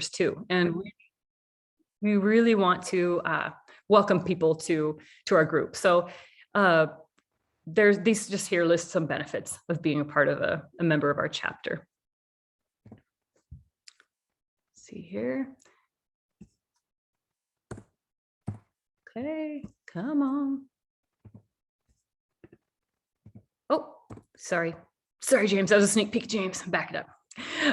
too. And we really want to welcome people to our group. So there's these just here list some benefits of being a part of a member of our chapter. Let's see here. Okay, come on. Oh, sorry, James. That was a sneak peek, James. Back it up.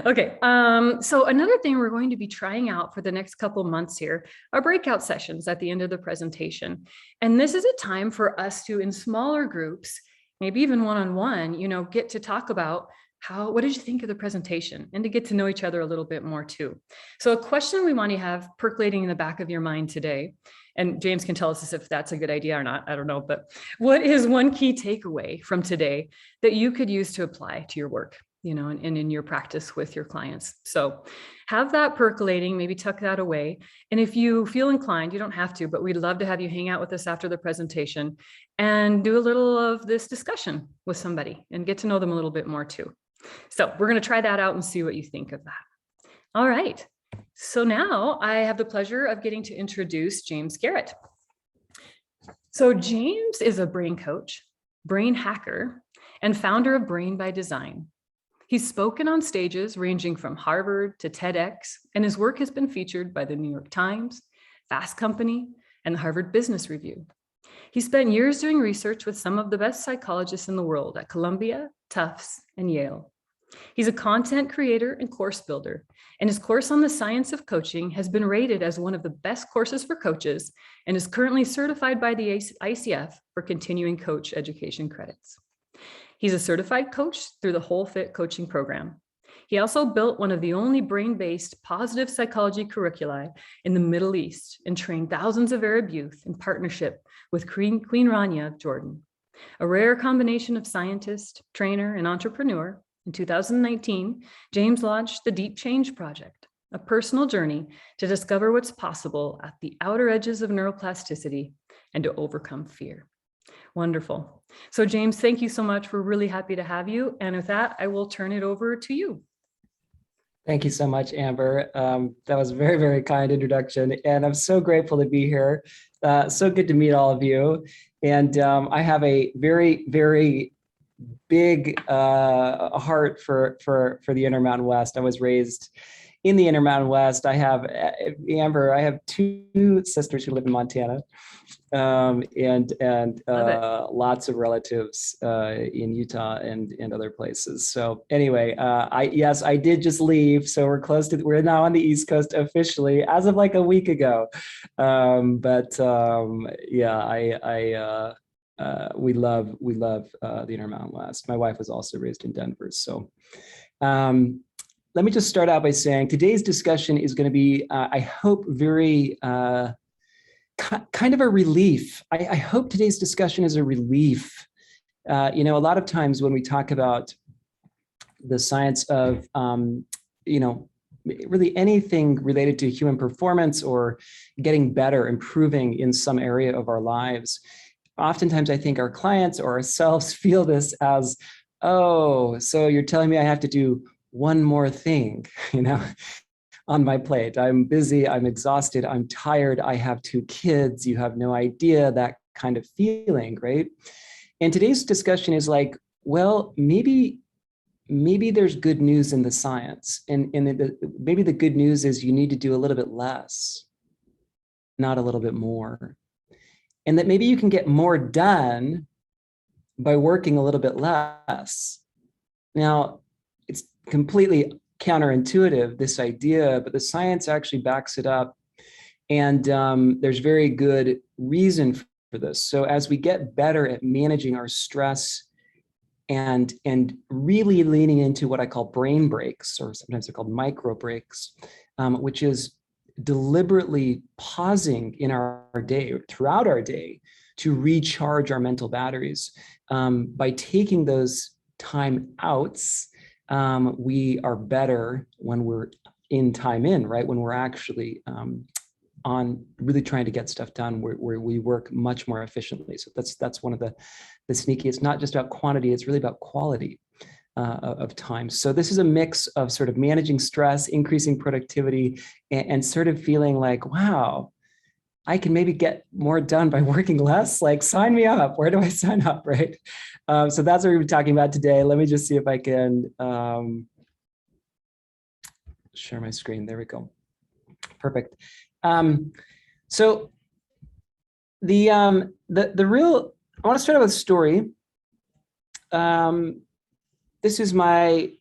Okay, so another thing we're going to be trying out for the next couple months here are breakout sessions at the end of the presentation. And this is a time for us to, in smaller groups, maybe even one-on-one, get to talk about what did you think of the presentation, and to get to know each other a little bit more too. So a question we want to have percolating in the back of your mind today, and James can tell us if that's a good idea or not, I don't know, but what is one key takeaway from today that you could use to apply to your work? And in your practice with your clients. So have that percolating, maybe tuck that away. And if you feel inclined, you don't have to, but we'd love to have you hang out with us after the presentation and do a little of this discussion with somebody and get to know them a little bit more too. So we're going to try that out and see what you think of that. All right. So now I have the pleasure of getting to introduce James Garrett. So James is a brain coach, brain hacker, and founder of Brain by Design. He's spoken on stages ranging from Harvard to TEDx, and his work has been featured by the New York Times, Fast Company, and the Harvard Business Review. He spent years doing research with some of the best psychologists in the world at Columbia, Tufts, and Yale. He's a content creator and course builder, and his course on the science of coaching has been rated as one of the best courses for coaches and is currently certified by the ICF for continuing coach education credits. He's a certified coach through the Whole Fit coaching program. He also built one of the only brain-based positive psychology curricula in the Middle East and trained thousands of Arab youth in partnership with Queen Rania of Jordan. A rare combination of scientist, trainer, and entrepreneur, in 2019, James launched the Deep Change Project, a personal journey to discover what's possible at the outer edges of neuroplasticity and to overcome fear. Wonderful. So James, thank you so much. We're really happy to have you. And with that, I will turn it over to you. Thank you so much, Amber. That was a very, very kind introduction. And I'm so grateful to be here. So good to meet all of you. And I have a very, very big heart for the Intermountain West. I was raised in the Intermountain West. I have, Amber, I have two sisters who live in Montana, and lots of relatives in Utah and other places. So anyway, I did just leave. So we're now on the East Coast officially as of like a week ago. We love the Intermountain West. My wife was also raised in Denver. So let me just start out by saying today's discussion is going to be, I hope, very kind of a relief. I hope today's discussion is a relief. A lot of times when we talk about the science of, really anything related to human performance or getting better, improving in some area of our lives, oftentimes I think our clients or ourselves feel this as, oh, so you're telling me I have to do one more thing, on my plate. I'm busy, I'm exhausted, I'm tired, I have 2 kids, you have no idea, that kind of feeling, right? And today's discussion is like, well, maybe there's good news in the science. And maybe the good news is you need to do a little bit less, not a little bit more. And that maybe you can get more done by working a little bit less. Now, it's completely counterintuitive, this idea, but the science actually backs it up. And there's very good reason for this. So as we get better at managing our stress and really leaning into what I call brain breaks, or sometimes they're called micro breaks, which is deliberately pausing in our day, throughout our day, to recharge our mental batteries. By taking those time outs, we are better when we're in time in, right? When we're actually on really trying to get stuff done, where we work much more efficiently. So that's one of the sneaky. It's not just about quantity, it's really about quality. of time. So this is a mix of sort of managing stress, increasing productivity, and sort of feeling like, wow, I can maybe get more done by working less. Like, sign me up. Where do I sign up, right? So that's what we're talking about today. Let me just see if I can share my screen. There we go. Perfect. So the real, I want to start out with a story. This is my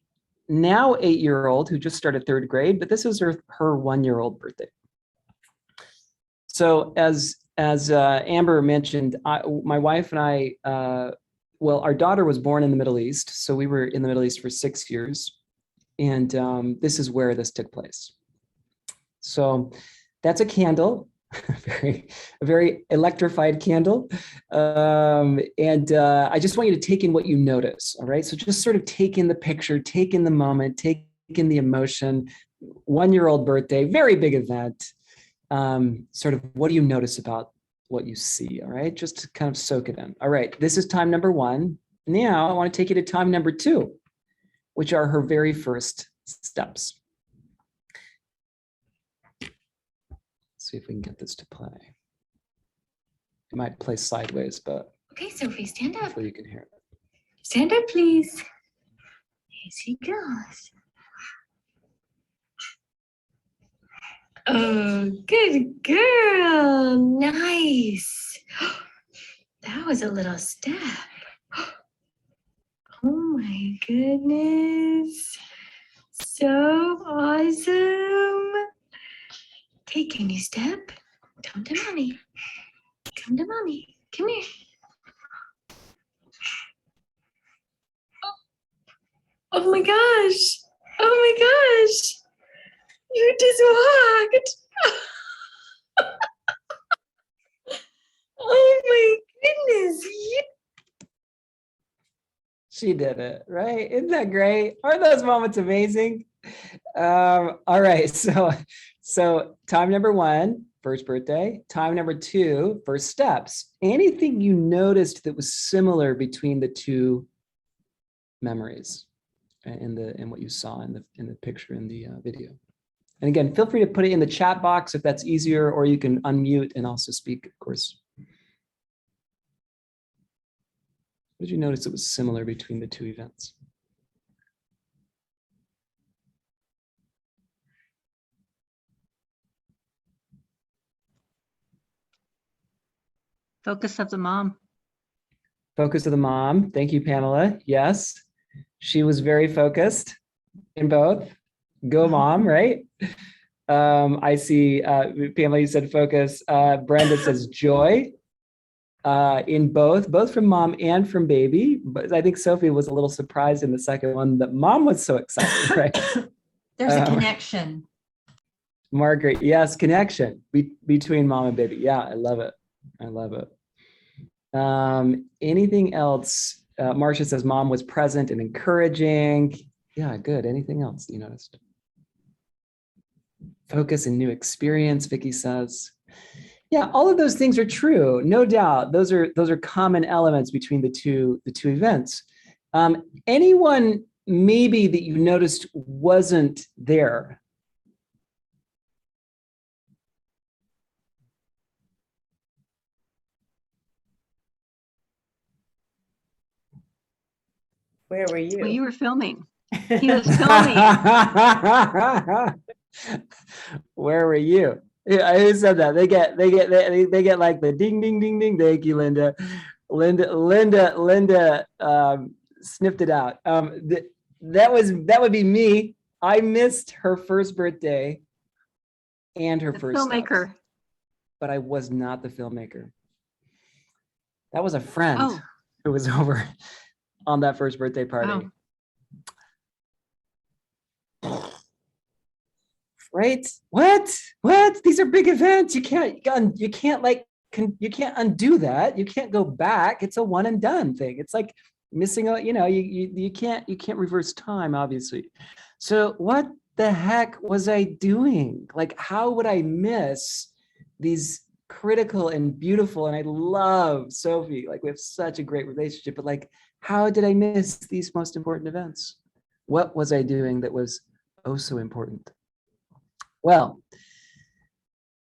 now 8-year-old who just started 3rd grade, but this is her 1-year-old birthday. So as Amber mentioned, my wife and I, well, our daughter was born in the Middle East. So we were in the Middle East for 6 years. And this is where this took place. So that's a candle, a very electrified candle. And I just want you to take in what you notice. All right. So just sort of take in the picture, take in the moment, take in the emotion. 1-year-old birthday, very big event. Sort of what do you notice about what you see? All right. Just to kind of soak it in. All right. This is time number 1. Now I want to take you to time number 2, which are her very first steps. See if we can get this to play. It might play sideways, but okay, Sophie, stand up. hopefully you can hear it. Stand up, please. Here she goes. Oh, good girl. Nice. That was a little step. Oh my goodness. So awesome. Okay, can you step? Come to mommy. Come to mommy. Come here. Oh my gosh. Oh my gosh. You just walked. Oh my goodness. She did it, right? Isn't that great? Aren't those moments amazing? All right, so time number 1, first birthday. Time number 2, first steps. Anything you noticed that was similar between the 2 memories and what you saw in the picture in the video. And again, feel free to put it in the chat box if that's easier, or you can unmute and also speak, of course. What did you notice that was similar between the 2 events? Focus of the mom. Focus of the mom. Thank you, Pamela. Yes, she was very focused in both. Go mom, right? I see, Pamela, you said focus. Brenda says joy. In both from mom and from baby. But I think Sophie was a little surprised in the second one that mom was so excited, right? There's a connection. Margaret, yes, connection between mom and baby. Yeah, I love it. I love it. Anything else? Marcia says mom was present and encouraging. Yeah, good. Anything else you noticed? Focus and new experience, Vicky says. Yeah, all of those things are true, no doubt. Those are common elements between the two events. Anyone maybe that you noticed wasn't there? Where were you? Well, you were filming. He was filming. Where were you? Yeah, who said that? They get like the ding ding ding ding. Thank you, Linda. Linda sniffed it out. That would be me. I missed her first birthday and her The first filmmaker. steps, but I was not the filmmaker. That was a friend who was over on that first birthday party. Oh. Right? What? These are big events. You can't undo that. You can't go back. It's a one and done thing. It's like missing a, you can't reverse time, obviously. So what the heck was I doing? Like, how would I miss these critical and beautiful, and I love Sophie, like we have such a great relationship, but like How did I miss these most important events? What was I doing that was oh so important? Well,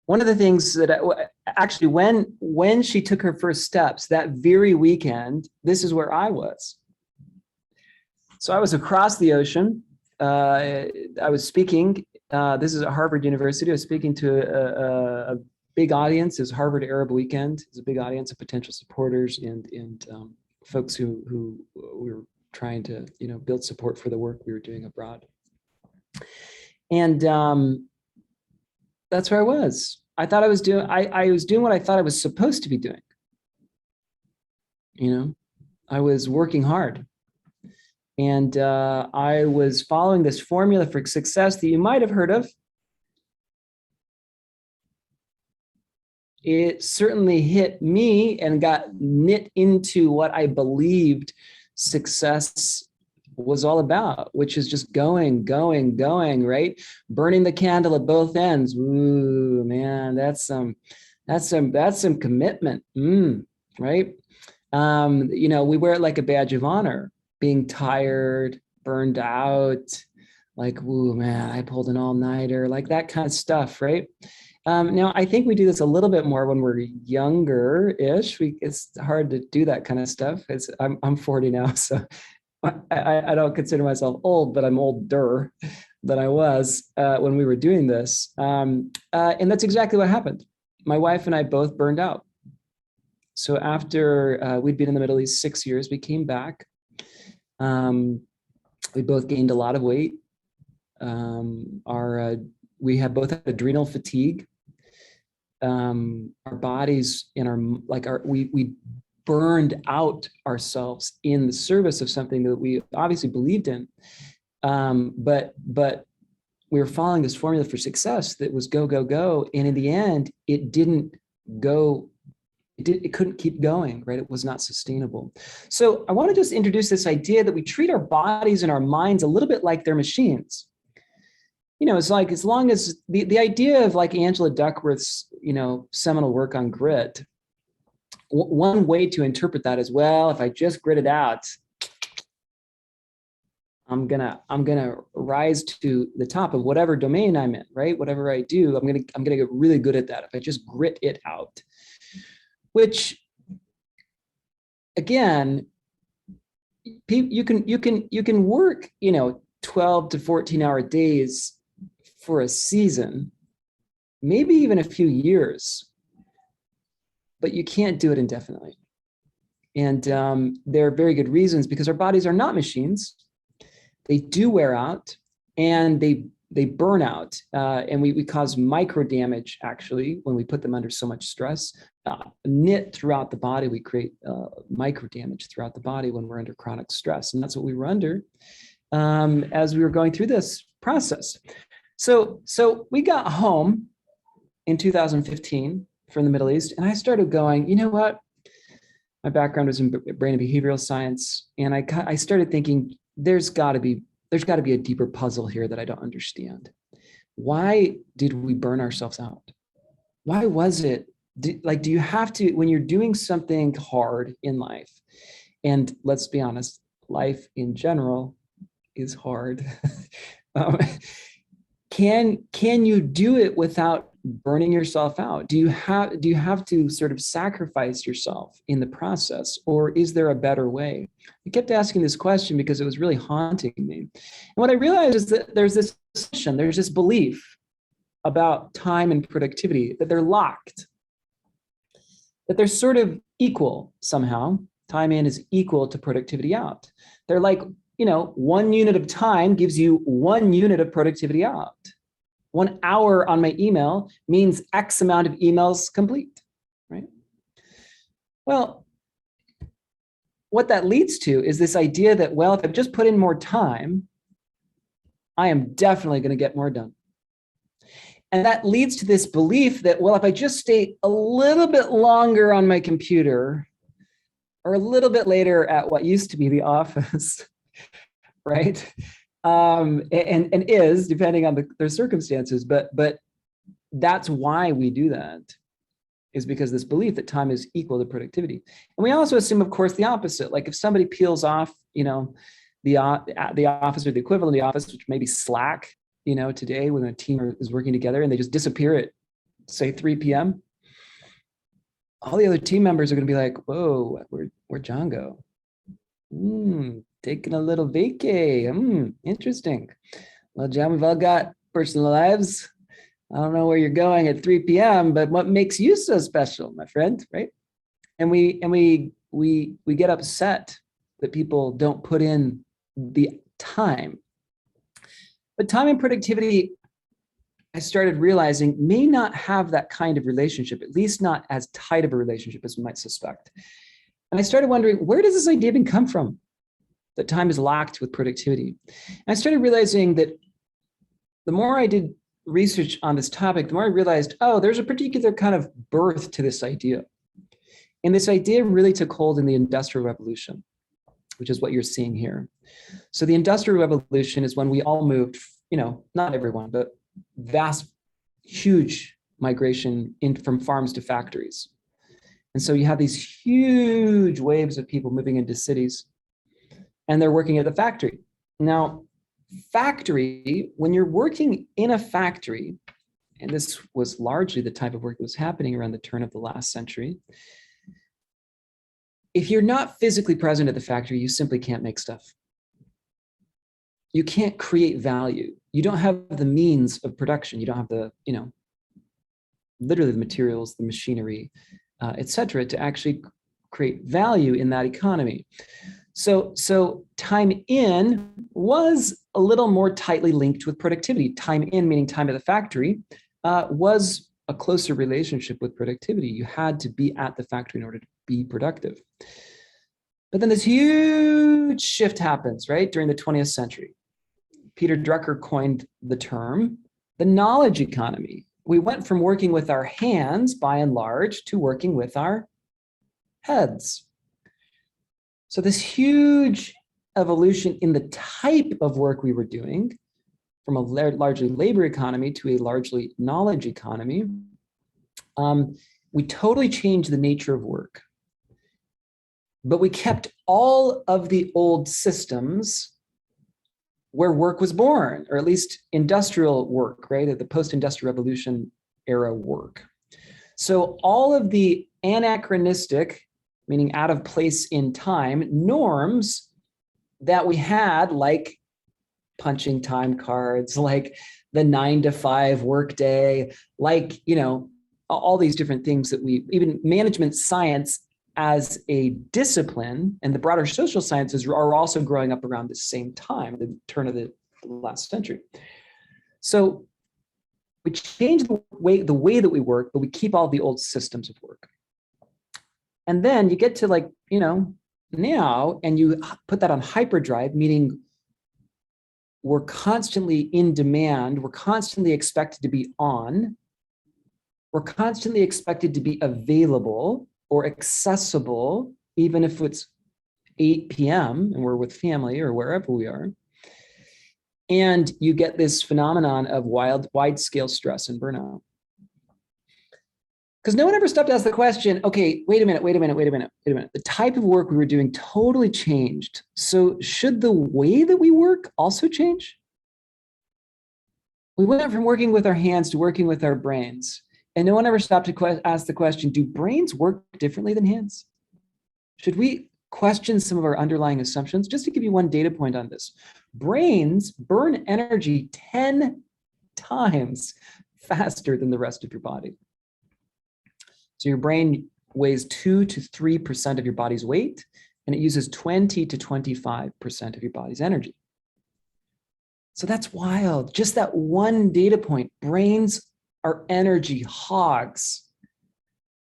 one of the things that actually, when she took her first steps that very weekend, this is where I was. So I was across the ocean. I was speaking. This is at Harvard University. I was speaking to a big audience. It was Harvard Arab Weekend. It's a big audience of potential supporters and folks who we were trying to build support for the work we were doing abroad. And that's where I was. I thought I was doing. I was doing what I thought I was supposed to be doing. I was working hard. And I was following this formula for success that you might have heard of. It certainly hit me and got knit into what I believed success was all about, which is just going, right? Burning the candle at both ends. Ooh, man, that's some commitment, right? We wear it like a badge of honor. Being tired, burned out, like, ooh, man, I pulled an all-nighter, like that kind of stuff, right? Now, I think we do this a little bit more when we're younger-ish. It's hard to do that kind of stuff. I'm 40 now, so I don't consider myself old, but I'm older than I was when we were doing this. And that's exactly what happened. My wife and I both burned out. So after we'd been in the Middle East 6 years, we came back. We both gained a lot of weight. We had both had adrenal fatigue. Our bodies we burned out ourselves in the service of something that we obviously believed in. But we were following this formula for success that was go, go, go. And in the end, it didn't go. It couldn't keep going, right? It was not sustainable. So I want to just introduce this idea that we treat our bodies and our minds a little bit like they're machines. It's like, as long as the idea of like Angela Duckworth's, seminal work on grit, one way to interpret that is, well, if I just grit it out, I'm gonna rise to the top of whatever domain I'm in, right? Whatever I do, I'm gonna get really good at that if I just grit it out. Which, again, you can work 12 to 14-hour days for a season, maybe even a few years, but you can't do it indefinitely. And there are very good reasons, because our bodies are not machines. They do wear out, and they burn out, and we cause micro damage, actually, when we put them under so much stress. Knit throughout the body, we create micro damage throughout the body when we're under chronic stress. And that's what we were under as we were going through this process. So we got home in 2015 from the Middle East, and I started going, you know what? My background was in brain and behavioral science. And I started thinking, there's got to be a deeper puzzle here that I don't understand. Why did we burn ourselves out? Why was it? Do you have to, when you're doing something hard in life, and let's be honest, life in general is hard. Can you do it without burning yourself out? Do you have to sort of sacrifice yourself in the process, or is there a better way? I kept asking this question because it was really haunting me. And what I realized is that there's this belief about time and productivity, that they're locked, that they're sort of equal somehow. Time in is equal to productivity out. They're like, 1 unit of time gives you 1 unit of productivity out. 1 hour on my email means X amount of emails complete, right? Well, what that leads to is this idea that, well, if I just put in more time, I am definitely going to get more done. And that leads to this belief that, well, if I just stay a little bit longer on my computer, or a little bit later at what used to be the office, right? And is, depending on their circumstances, but that's why we do that. is because of this belief that time is equal to productivity. And we also assume, of course, the opposite. Like if somebody peels off, the office or the equivalent of the office, which may be Slack, today when a team is working together and they just disappear at, say, 3 p.m., all the other team members are going to be like, whoa, where'd John go? Taking a little vacay. Interesting. Well, John, we've all got personal lives. I don't know where you're going at 3 p.m., but what makes you so special, my friend, right? And we get upset that people don't put in the time. But time and productivity, I started realizing, may not have that kind of relationship, at least not as tight of a relationship as we might suspect. And I started wondering, where does this idea even come from, that time is locked with productivity? And I started realizing that the more I did research on this topic, the more I realized, there's a particular kind of birth to this idea. And this idea really took hold in the Industrial Revolution, which is what you're seeing here. So the Industrial Revolution is when we all moved, not everyone, but vast, huge migration from farms to factories. And so you have these huge waves of people moving into cities, and they're working at the factory. Now, when you're working in a factory, and this was largely the type of work that was happening around the turn of the last century, if you're not physically present at the factory, you simply can't make stuff. You can't create value. You don't have the means of production. You don't have the, literally the materials, the machinery, et cetera, to actually create value in that economy. So time in was a little more tightly linked with productivity. Time in, meaning time at the factory, was a closer relationship with productivity. You had to be at the factory in order to be productive. But then this huge shift happens, right, during the 20th century. Peter Drucker coined the term, the knowledge economy. We went from working with our hands, by and large, to working with our heads. So this huge evolution in the type of work we were doing, from a largely labor economy to a largely knowledge economy, we totally changed the nature of work. But we kept all of the old systems where work was born, or at least industrial work, right? The post-industrial revolution era work. So all of the anachronistic, meaning out of place in time, norms that we had, like punching time cards, like the 9-to-5 workday, like, all these different things that even management science as a discipline and the broader social sciences are also growing up around the same time, the turn of the last century. So we change the way that we work, but we keep all the old systems of work. And then you get to now, and you put that on hyperdrive, meaning we're constantly in demand, we're constantly expected to be on, we're constantly expected to be available or accessible, even if it's 8 p.m. and we're with family or wherever we are. And you get this phenomenon of wide-scale stress and burnout. Because no one ever stopped to ask the question, okay, wait a minute. The type of work we were doing totally changed. So should the way that we work also change? We went from working with our hands to working with our brains. And no one ever stopped to ask the question, do brains work differently than hands? Should we question some of our underlying assumptions? Just to give you one data point on this, brains burn energy 10 times faster than the rest of your body. So your brain weighs 2 to 3% of your body's weight, and it uses 20 to 25% of your body's energy. So that's wild. Just that one data point, brains are energy hogs.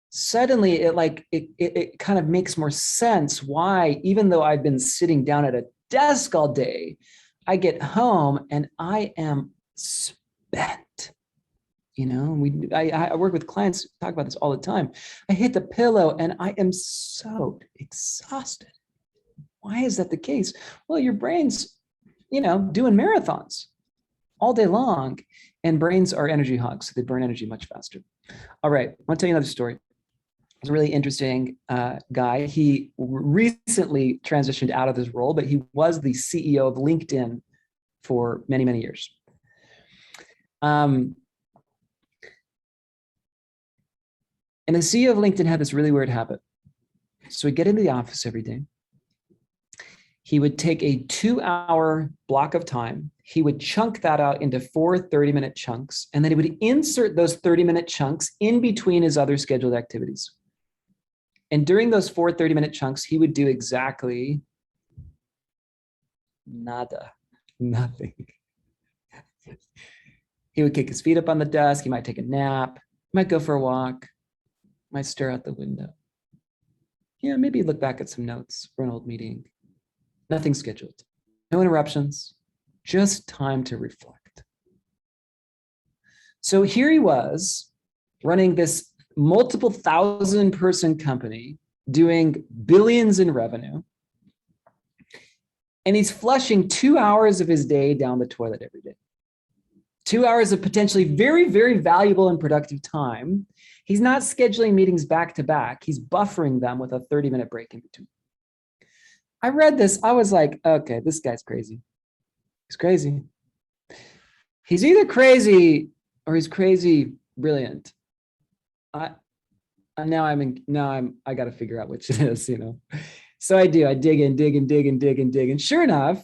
Suddenly it kind of makes more sense why, even though I've been sitting down at a desk all day, I get home and I am spent. I work with clients, talk about this all the time. I hit the pillow and I am so exhausted. Why is that the case? Well, your brain's, doing marathons all day long, and brains are energy hogs, so they burn energy much faster. All right, I want to tell you another story. He's a really interesting guy. He recently transitioned out of his role, but he was the CEO of LinkedIn for many, many years. And the CEO of LinkedIn had this really weird habit. So he'd get into the office every day. He would take a 2-hour block of time. He would chunk that out into 4 30-minute chunks, and then he would insert those 30-minute chunks in between his other scheduled activities. And during those 4 30-minute chunks, he would do exactly nada, nothing. He would kick his feet up on the desk. He might take a nap. He might go for a walk. Might stare out the window. Yeah, maybe look back at some notes for an old meeting. Nothing scheduled. No interruptions. Just time to reflect. So here he was running this multiple 1,000-person company, doing billions in revenue. And he's flushing 2 hours of his day down the toilet every day. 2 hours of potentially very, very valuable and productive time. He's not scheduling meetings back to back. He's buffering them with a 30-minute break in between. I read this. I was like, okay, this guy's crazy. He's crazy. He's either crazy or he's crazy brilliant. I got to figure out which it is, you know. So I dig in. And sure enough,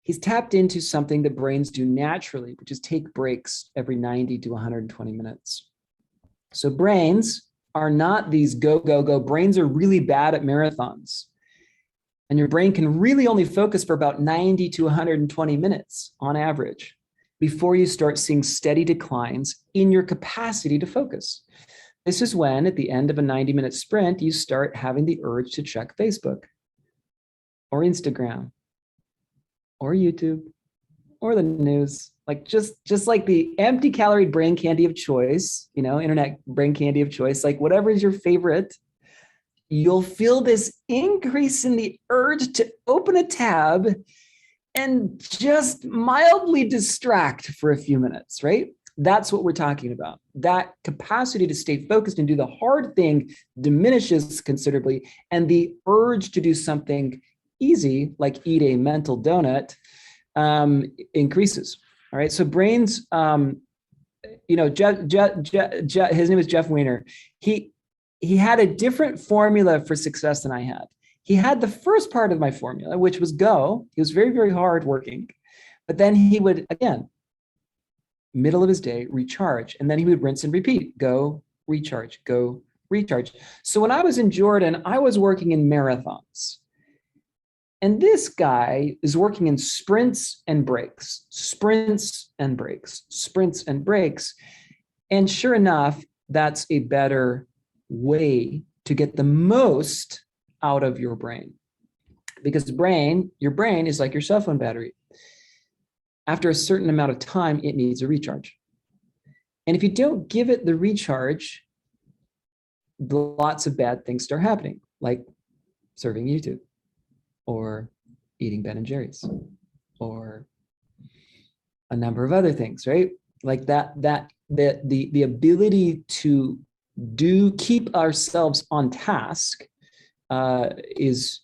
he's tapped into something that brains do naturally, which is take breaks every 90 to 120 minutes. So brains are not these go. Brains are really bad at marathons. And your brain can really only focus for about 90 to 120 minutes on average before you start seeing steady declines in your capacity to focus. This is when, at the end of a 90-minute sprint, you start having the urge to check Facebook or Instagram or YouTube or the news, like just like the empty calorie brain candy of choice, you know, internet brain candy of choice, like whatever is your favorite, you'll feel this increase in the urge to open a tab and just mildly distract for a few minutes, right? That's what we're talking about. That capacity to stay focused and do the hard thing diminishes considerably, and the urge to do something easy, like eat a mental donut, increases. All right. So brains, you know, his name is Jeff Weiner. He had a different formula for success than I had. He had the first part of my formula, which was go. He was very, very hard working, but then he would, again, middle of his day, recharge, and then he would rinse and repeat, go, recharge, go, recharge. So when I was in Jordan, I was working in marathons. And this guy is working in sprints and breaks, sprints and breaks, sprints and breaks. And sure enough, that's a better way to get the most out of your brain. Because your brain is like your cell phone battery. After a certain amount of time, it needs a recharge. And if you don't give it the recharge, lots of bad things start happening, like surfing YouTube, or eating Ben and Jerry's, or a number of other things, right? Like the ability to keep ourselves on task is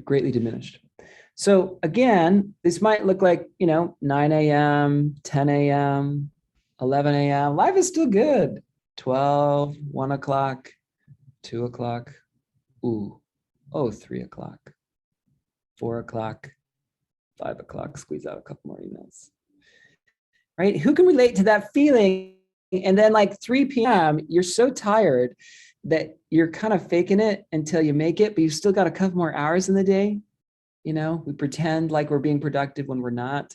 greatly diminished. So again, this might look like, 9 a.m., 10 a.m., 11 a.m. Life is still good. 12, 1 o'clock, 2 o'clock, 3 o'clock. 4 o'clock, 5 o'clock, squeeze out a couple more emails, right? Who can relate to that feeling? And then like 3 p.m., you're so tired that you're kind of faking it until you make it, but you've still got a couple more hours in the day. We pretend like we're being productive when we're not,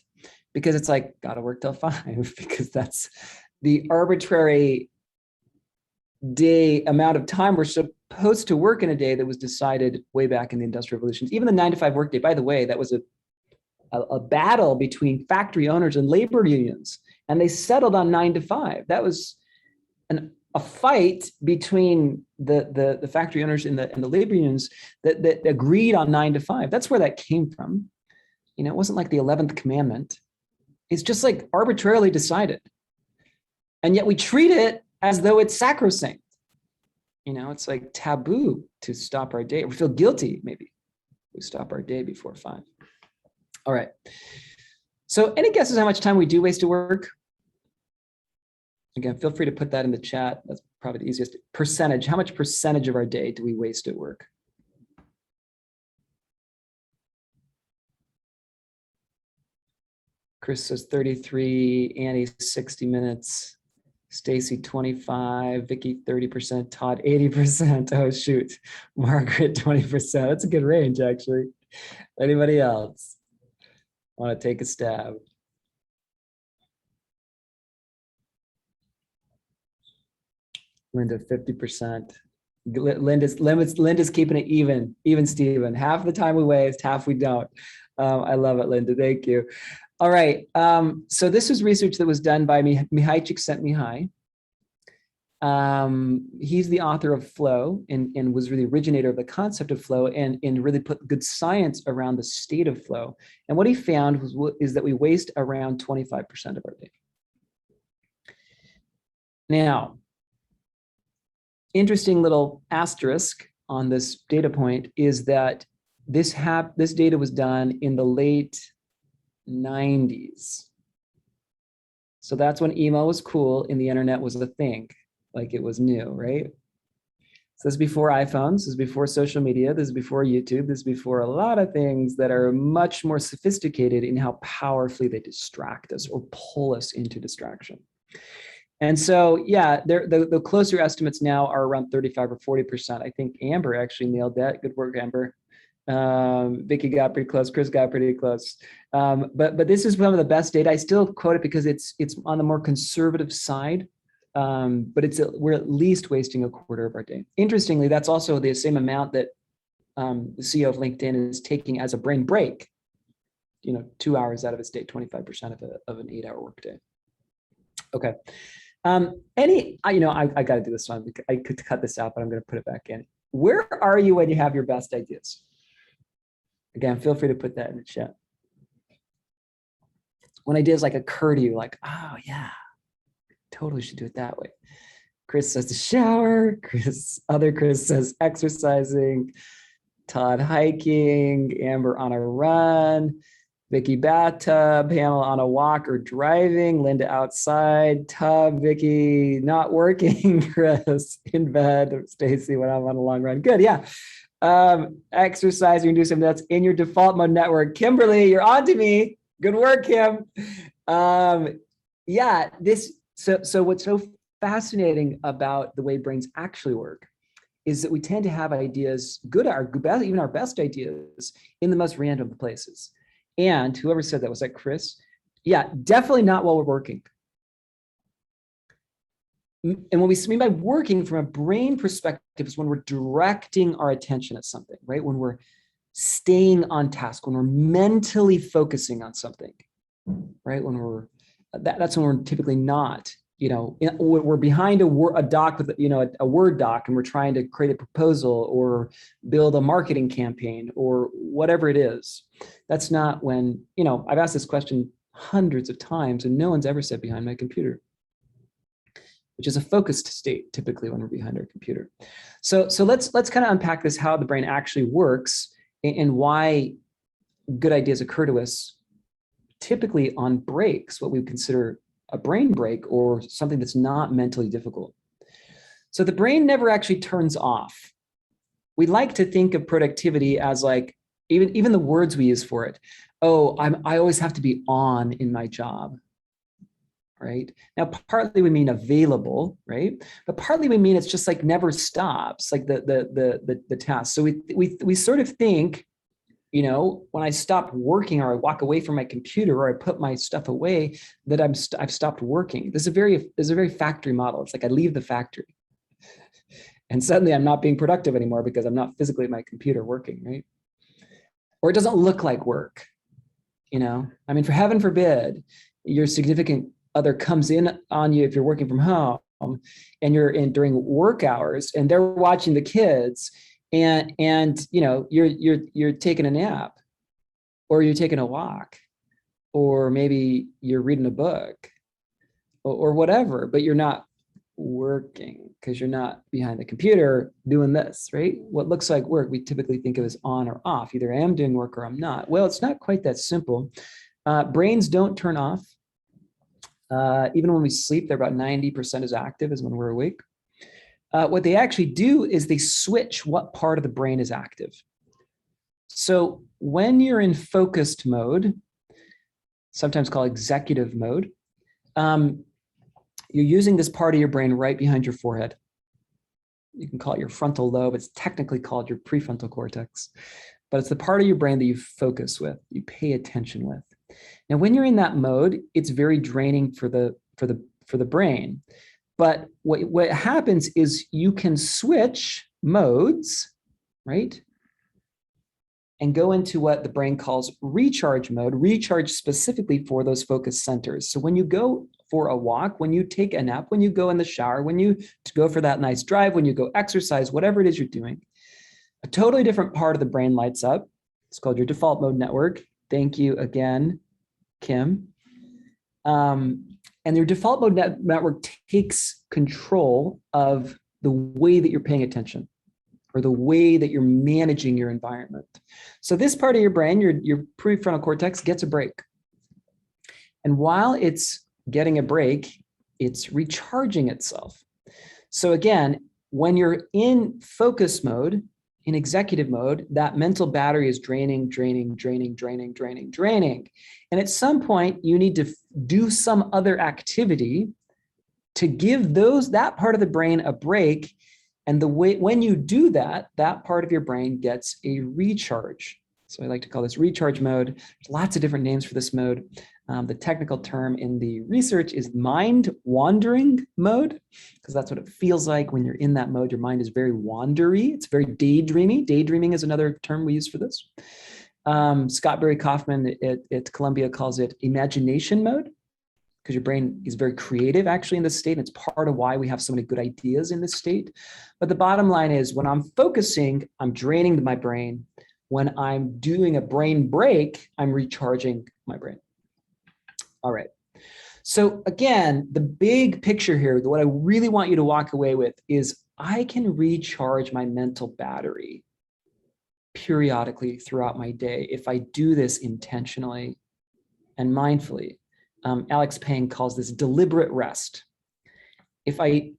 because it's like, gotta work till 5, because that's the arbitrary day amount of time we're supposed to work in a day that was decided way back in the Industrial Revolutions. Even the 9-to-5 workday, by the way, that was a battle between factory owners and labor unions, and they settled on 9 to 5. That was a fight between the factory owners and the labor unions that agreed on 9 to 5. That's where that came from. It wasn't like the 11th commandment. It's just like arbitrarily decided. And yet we treat it as though it's sacrosanct. It's like taboo to stop our day. We feel guilty, maybe. We stop our day before 5. All right. So any guesses how much time we do waste at work? Again, feel free to put that in the chat. That's probably the easiest. Percentage. How much percentage of our day do we waste at work? Chris says 33, Annie 60 minutes, Stacy 25, Vicky 30%, Todd 80%. Oh shoot, Margaret 20%. That's a good range actually. Anybody else want to take a stab? Linda 50%. Linda's keeping it even Steven. Half the time we waste, half we don't. I love it, Linda. Thank you. All right. So this was research that was done by Mihai Csikszentmihalyi. He's the author of Flow and was really the originator of the concept of flow and really put good science around the state of flow. And what he found is that we waste around 25% of our day. Now, interesting little asterisk on this data point is that this data was done in the late 90s. So that's when email was cool and the internet was a thing, like it was new, right? So this is before iPhones, this is before social media, this is before YouTube, this is before a lot of things that are much more sophisticated in how powerfully they distract us or pull us into distraction. And so, yeah, the closer estimates now are around 35 or 40%. I think Amber actually nailed that. Good work, Amber. Vicky got pretty close. Chris got pretty close. But this is one of the best data. I still quote it because it's on the more conservative side. But we're at least wasting a quarter of our day. Interestingly, that's also the same amount that the CEO of LinkedIn is taking as a brain break. 2 hours out of his day, 25% of an 8-hour workday. Okay. I got to do this one. I could cut this out, but I'm going to put it back in. Where are you when you have your best ideas? Again, feel free to put that in the chat. When ideas like occur to you, like, oh yeah, totally should do it that way. Chris says the shower. Chris says exercising. Todd hiking. Amber on a run. Vicky bathtub. Pamela on a walk or driving. Linda outside. Tub. Vicky not working. Chris in bed. Stacy when I'm on a long run. Good, yeah. Exercise, you can do something that's in your default mode network. Kimberly, you're on to me. Good work, Kim. Yeah, so what's so fascinating about the way brains actually work is that we tend to have ideas, even our best ideas, in the most random of places. And whoever said that, was that Chris? Yeah, definitely not while we're working. And what we mean by working from a brain perspective is when we're directing our attention at something, right? When we're staying on task, when we're mentally focusing on something, right? That's when we're typically not, we're behind a doc with, a Word doc, and we're trying to create a proposal or build a marketing campaign or whatever it is. That's not when, I've asked this question hundreds of times and no one's ever said behind my computer, which is a focused state typically when we're behind our computer. So let's kind of unpack this, how the brain actually works and why good ideas occur to us typically on breaks, what we would consider a brain break or something that's not mentally difficult. So the brain never actually turns off. We like to think of productivity as like, even the words we use for it. Oh, I always have to be on in my job. Right? Now, partly we mean available, right? But partly we mean it's just like never stops, like the task. So we sort of think, when I stop working or I walk away from my computer or I put my stuff away, that I've stopped working. This is a very factory model. It's like I leave the factory, and suddenly I'm not being productive anymore because I'm not physically at my computer working, right? Or it doesn't look like work. For heaven forbid, your significant other comes in on you if you're working from home and you're in during work hours and they're watching the kids and you're taking a nap or you're taking a walk or maybe you're reading a book or whatever, but you're not working because you're not behind the computer doing this, right? What looks like work, we typically think of as on or off. Either I am doing work or I'm not. Well, it's not quite that simple. Brains don't turn off. Even when we sleep, they're about 90% as active as when we're awake. What they actually do is they switch what part of the brain is active. So when you're in focused mode, sometimes called executive mode, you're using this part of your brain right behind your forehead. You can call it your frontal lobe. It's technically called your prefrontal cortex, but it's the part of your brain that you focus with, you pay attention with. Now, when you're in that mode, it's very draining for the brain. But what happens is you can switch modes, right? And go into what the brain calls recharge mode, recharge specifically for those focus centers. So when you go for a walk, when you take a nap, when you go in the shower, when you go for that nice drive, when you go exercise, whatever it is you're doing, a totally different part of the brain lights up. It's called your default mode network. Thank you again, Kim. And your default mode network takes control of the way that you're paying attention or the way that you're managing your environment. So this part of your brain, your prefrontal cortex, gets a break. And while it's getting a break, it's recharging itself. So again, when you're in focus mode, in executive mode, that mental battery is draining. And at some point, you need to do some other activity to give that part of the brain a break. And when you do that, that part of your brain gets a recharge. So I like to call this recharge mode. There's lots of different names for this mode. The technical term in the research is mind wandering mode, because that's what it feels like when you're in that mode. Your mind is very wandery. It's very daydreamy. Daydreaming is another term we use for this. Scott Barry Kaufman at Columbia calls it imagination mode, because your brain is very creative actually in this state. And it's part of why we have so many good ideas in this state. But the bottom line is when I'm focusing, I'm draining my brain. When I'm doing a brain break, I'm recharging my brain. All right. So again, the big picture here, what I really want you to walk away with is I can recharge my mental battery periodically throughout my day if I do this intentionally and mindfully. Alex Payne calls this deliberate rest. If I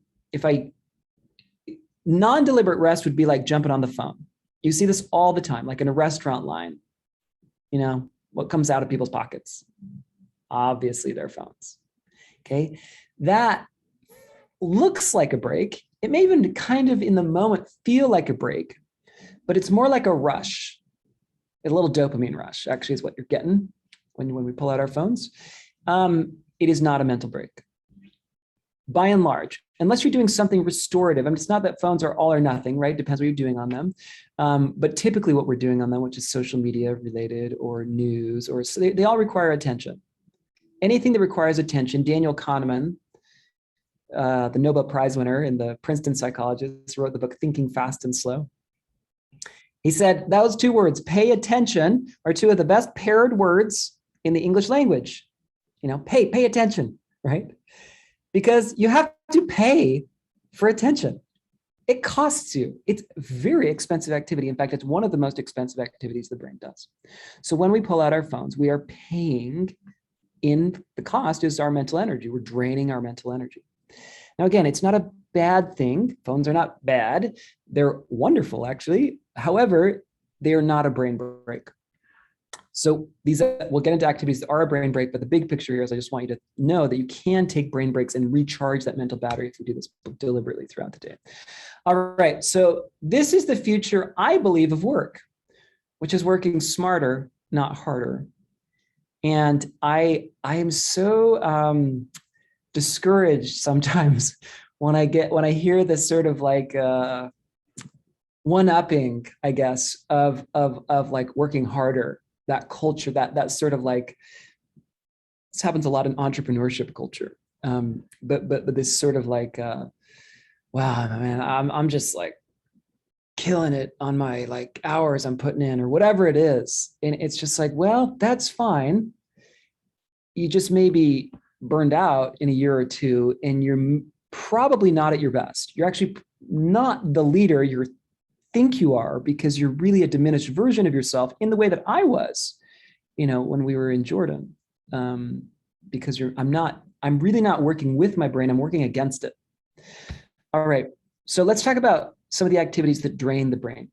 non-deliberate rest would be like jumping on the phone. You see this all the time, like in a restaurant line. You know, what comes out of people's pockets? Obviously their phones. Okay, that looks like a break. It may even kind of in the moment feel like a break, but it's more like a rush. A little dopamine rush actually is what you're getting when we pull out our phones. It is not a mental break. By and large, unless you're doing something restorative. I mean, it's not that phones are all or nothing, right? Depends what you're doing on them. But typically what we're doing on them, which is social media related or news, or so they all require attention. Anything that requires attention, Daniel Kahneman, the Nobel Prize winner and the Princeton psychologist, wrote the book Thinking Fast and Slow. He said those two words, pay attention, are two of the best paired words in the English language. You know, pay attention, right? Because you have to pay for attention. It costs you. It's very expensive activity. In fact, it's one of the most expensive activities the brain does. So when we pull out our phones, we are paying in the cost is our mental energy. We're draining our mental energy. Now, again, it's not a bad thing. Phones are not bad. They're wonderful, actually. However, they are not a brain break. So we'll get into activities that are a brain break, but the big picture here is I just want you to know that you can take brain breaks and recharge that mental battery if you do this deliberately throughout the day. All right, so this is the future, I believe, of work, which is working smarter, not harder. And I am so discouraged sometimes when I hear this sort of like one-upping, I guess, of like working harder. That culture, that sort of like, this happens a lot in entrepreneurship culture. But this sort of like, wow, man, I'm just like killing it on my like hours I'm putting in or whatever it is. And it's just like, well, that's fine. You just may be burned out in a year or two and you're probably not at your best. You're actually not the leader you think you are, because you're really a diminished version of yourself in the way that I was, when we were in Jordan. Because I'm really not working with my brain. I'm working against it. All right. So let's talk about some of the activities that drain the brain.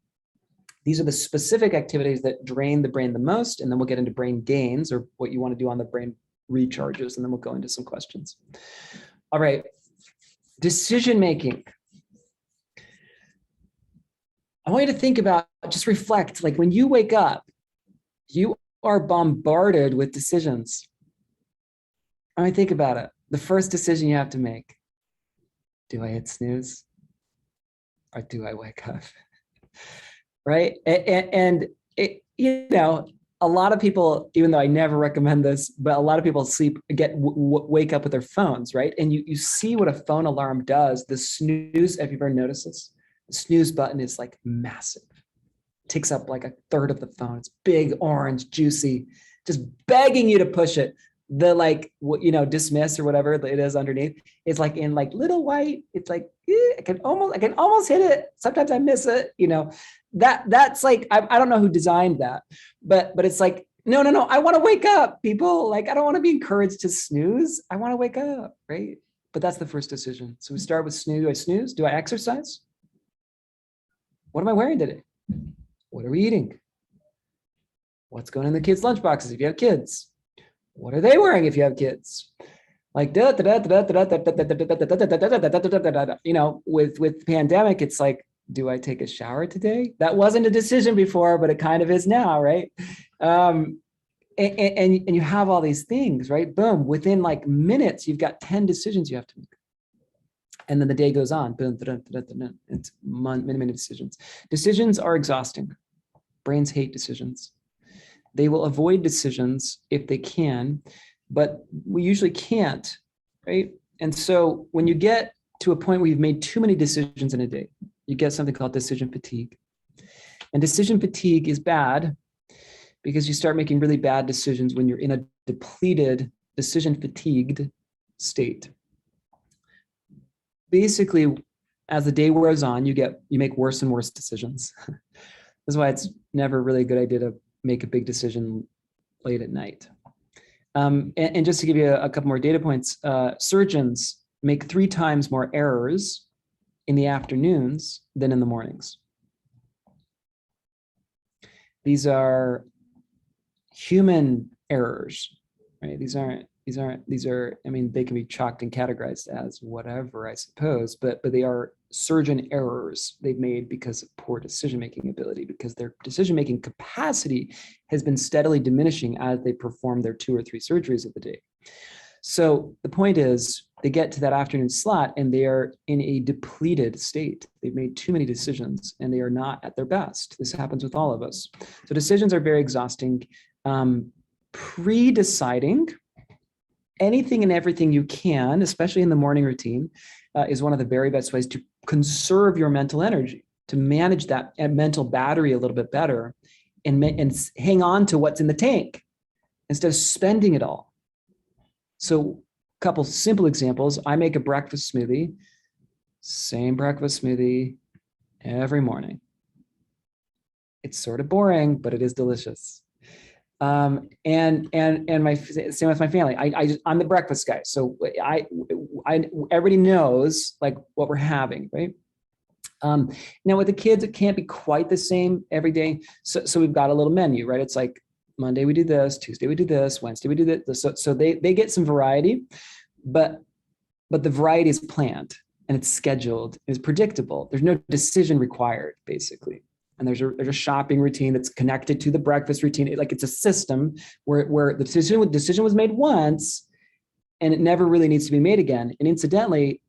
These are the specific activities that drain the brain the most, and then we'll get into brain gains, or what you want to do on the brain recharges, and then we'll go into some questions. All right, decision making. I want you to think about, just reflect, like when you wake up, you are bombarded with decisions. I mean, think about it. The first decision you have to make: do I hit snooze, or do I wake up? Right? And it, a lot of people, even though I never recommend this, but a lot of people wake up with their phones, right? And you see what a phone alarm does. The snooze, have you ever noticed this? The snooze button is like massive. It takes up like a third of the phone. It's big, orange, juicy, just begging you to push it. The dismiss or whatever it is underneath, it's like in like little white. It's like, I can almost hit it. Sometimes I miss it. That's like, I don't know who designed that, but it's like, no, I want to wake up, people. Like, I don't want to be encouraged to snooze. I want to wake up, right? But that's the first decision. So we start with snooze. Do I snooze? Do I exercise? What am I wearing today? What are we eating? What's going in the kids' lunchboxes if you have kids? What are they wearing if you have kids? Like, with pandemic, it's like, do I take a shower today? That wasn't a decision before, but it kind of is now, right? And you have all these things, right? Boom, within like minutes, you've got 10 decisions you have to make. And then the day goes on. Boom, it's many decisions. Decisions are exhausting. Brains hate decisions. They will avoid decisions if they can, but we usually can't, right? And so when you get to a point where you've made too many decisions in a day, you get something called decision fatigue. And decision fatigue is bad because you start making really bad decisions when you're in a depleted, decision fatigued state. Basically, as the day wears on, you make worse and worse decisions. That's why it's never really a good idea to make a big decision late at night. And just to give you a couple more data points, surgeons make 3 times more errors in the afternoons than in the mornings. These are human errors, right? These are, I mean, they can be chalked and categorized as whatever, I suppose, but they are surgeon errors they've made because of poor decision-making ability, because their decision-making capacity has been steadily diminishing as they perform their 2 or 3 surgeries of the day. So the point is, they get to that afternoon slot and they are in a depleted state. They've made too many decisions and they are not at their best. This happens with all of us. So decisions are very exhausting. Pre-deciding anything and everything you can, especially in the morning routine, is one of the very best ways to conserve your mental energy, to manage that mental battery a little bit better and hang on to what's in the tank instead of spending it all. So a couple simple examples. I make a breakfast smoothie, same breakfast smoothie every morning. It's sort of boring, but it is delicious. And my same with my family. I'm the breakfast guy, so I everybody knows like what we're having, right? Now with the kids, it can't be quite the same every day. So we've got a little menu, right? It's like Monday we do this, Tuesday we do this, Wednesday we do this. So they get some variety, but the variety is planned and it's scheduled, it's predictable. There's no decision required, basically. And there's a shopping routine that's connected to the breakfast routine. Like it's a system where the decision was made once and it never really needs to be made again. And incidentally,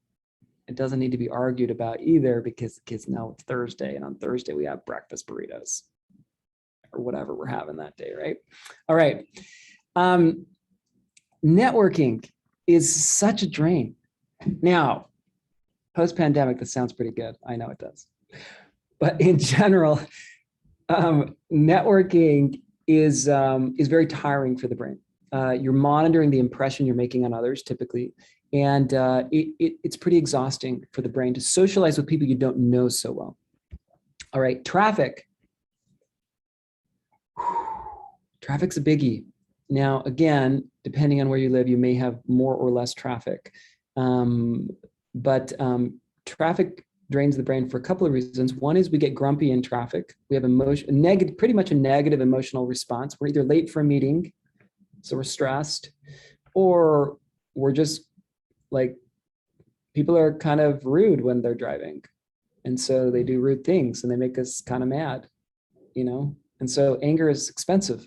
it doesn't need to be argued about either because the kids know it's Thursday and on Thursday we have breakfast burritos or whatever we're having that day, right? All right. Networking is such a drain. Now, post-pandemic, this sounds pretty good. I know it does. But in general, networking is very tiring for the brain. You're monitoring the impression you're making on others, typically, And it's pretty exhausting for the brain to socialize with people you don't know so well. All right, traffic. Traffic's a biggie. Now, again, depending on where you live, you may have more or less traffic. But traffic drains the brain for a couple of reasons. One is we get grumpy in traffic. We have pretty much a negative emotional response. We're either late for a meeting, so we're stressed, or we're just like, people are kind of rude when they're driving. And so they do rude things and they make us kind of mad, you know? And so anger is expensive.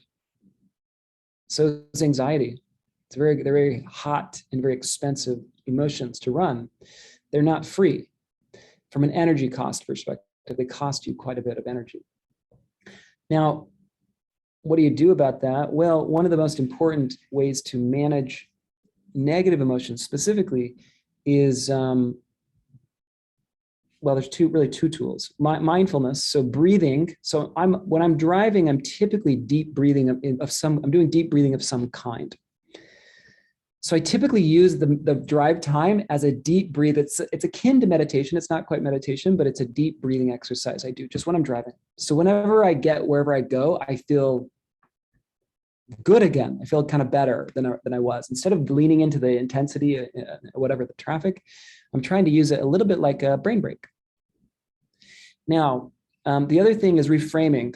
So is anxiety. They're very hot and very expensive emotions to run. They're not free. From an energy cost perspective, they cost you quite a bit of energy. Now, what do you do about that? Well, one of the most important ways to manage negative emotions specifically is, there's two tools. Mindfulness, so breathing. So when I'm driving, I'm typically deep breathing I'm doing deep breathing of some kind. So I typically use the drive time as a deep breathe. It's akin to meditation. It's not quite meditation, but it's a deep breathing exercise I do just when I'm driving. So whenever I get wherever I go, I feel good again. I feel kind of better than I was. Instead of leaning into the intensity, whatever the traffic, I'm trying to use it a little bit like a brain break. Now, the other thing is reframing.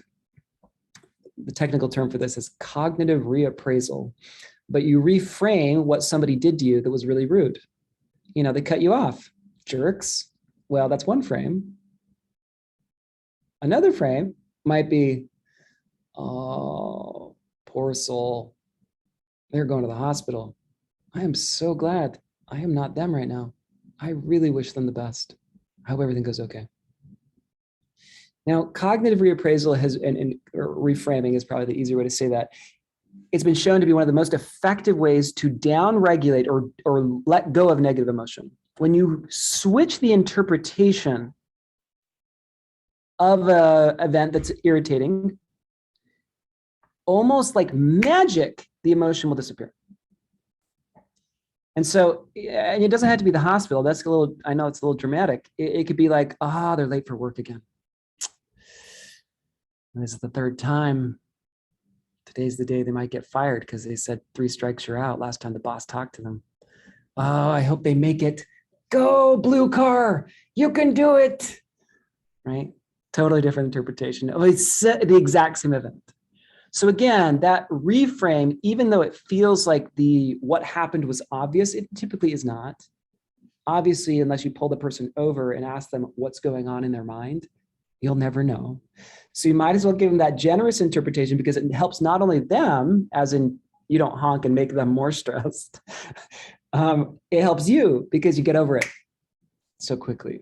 The technical term for this is cognitive reappraisal. But you reframe what somebody did to you that was really rude. You know, they cut you off, jerks. Well, that's one frame. Another frame might be, oh, poor soul. They're going to the hospital. I am so glad I am not them right now. I really wish them the best. I hope everything goes okay. Now, cognitive reappraisal or reframing is probably the easier way to say that. It's been shown to be one of the most effective ways to downregulate or let go of negative emotion. When you switch the interpretation of an event that's irritating, almost like magic, the emotion will disappear. And so, and it doesn't have to be the hospital. That's I know it's a little dramatic. It could be like, they're late for work again. This is the third time. Today's the day they might get fired because they said 3 strikes, you're out last time the boss talked to them. Oh, I hope they make it. Go, blue car. You can do it. Right? Totally different interpretation. It's the exact same event. So again, that reframe, even though it feels like what happened was obvious, it typically is not. Obviously, unless you pull the person over and ask them what's going on in their mind, you'll never know. So you might as well give them that generous interpretation because it helps not only them, as in you don't honk and make them more stressed. It helps you because you get over it so quickly.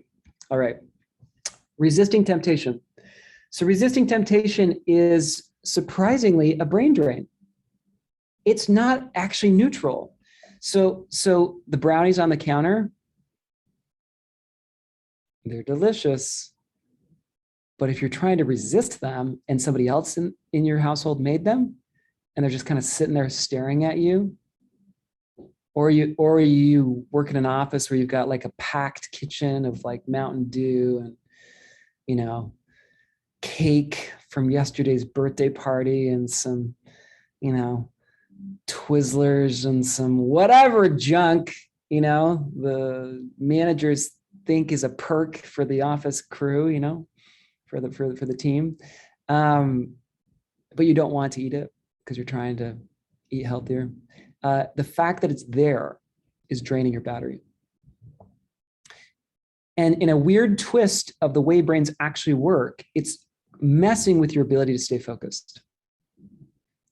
All right. Resisting temptation. So resisting temptation is surprisingly a brain drain. It's not actually neutral. So the brownies on the counter, they're delicious. But if you're trying to resist them and somebody else in your household made them, and they're just kind of sitting there staring at you, or you work in an office where you've got like a packed kitchen of like Mountain Dew and, you know, cake from yesterday's birthday party and some, you know, Twizzlers and some whatever junk, you know, the managers think is a perk for the office crew, you know, for the team, but you don't want to eat it because you're trying to eat healthier. The fact that it's there is draining your battery. And in a weird twist of the way brains actually work, it's messing with your ability to stay focused.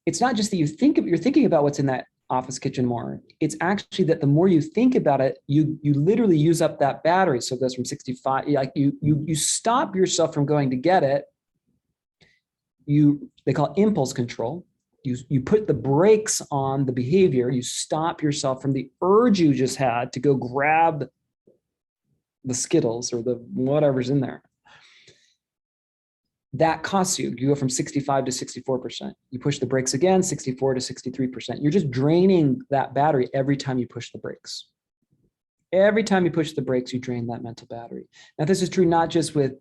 It's not just that you're thinking about what's in that office kitchen more. It's actually that the more you think about it, you literally use up that battery. So it goes from 65, like you stop yourself from going to get it. They call it impulse control. You put the brakes on the behavior. You stop yourself from the urge you just had to go grab the Skittles or the whatever's in there. That costs you. You go from 65 to 64%. You push the brakes again, 64 to 63%. You're just draining that battery every time you push the brakes. Every time you push the brakes, you drain that mental battery. Now, this is true not just with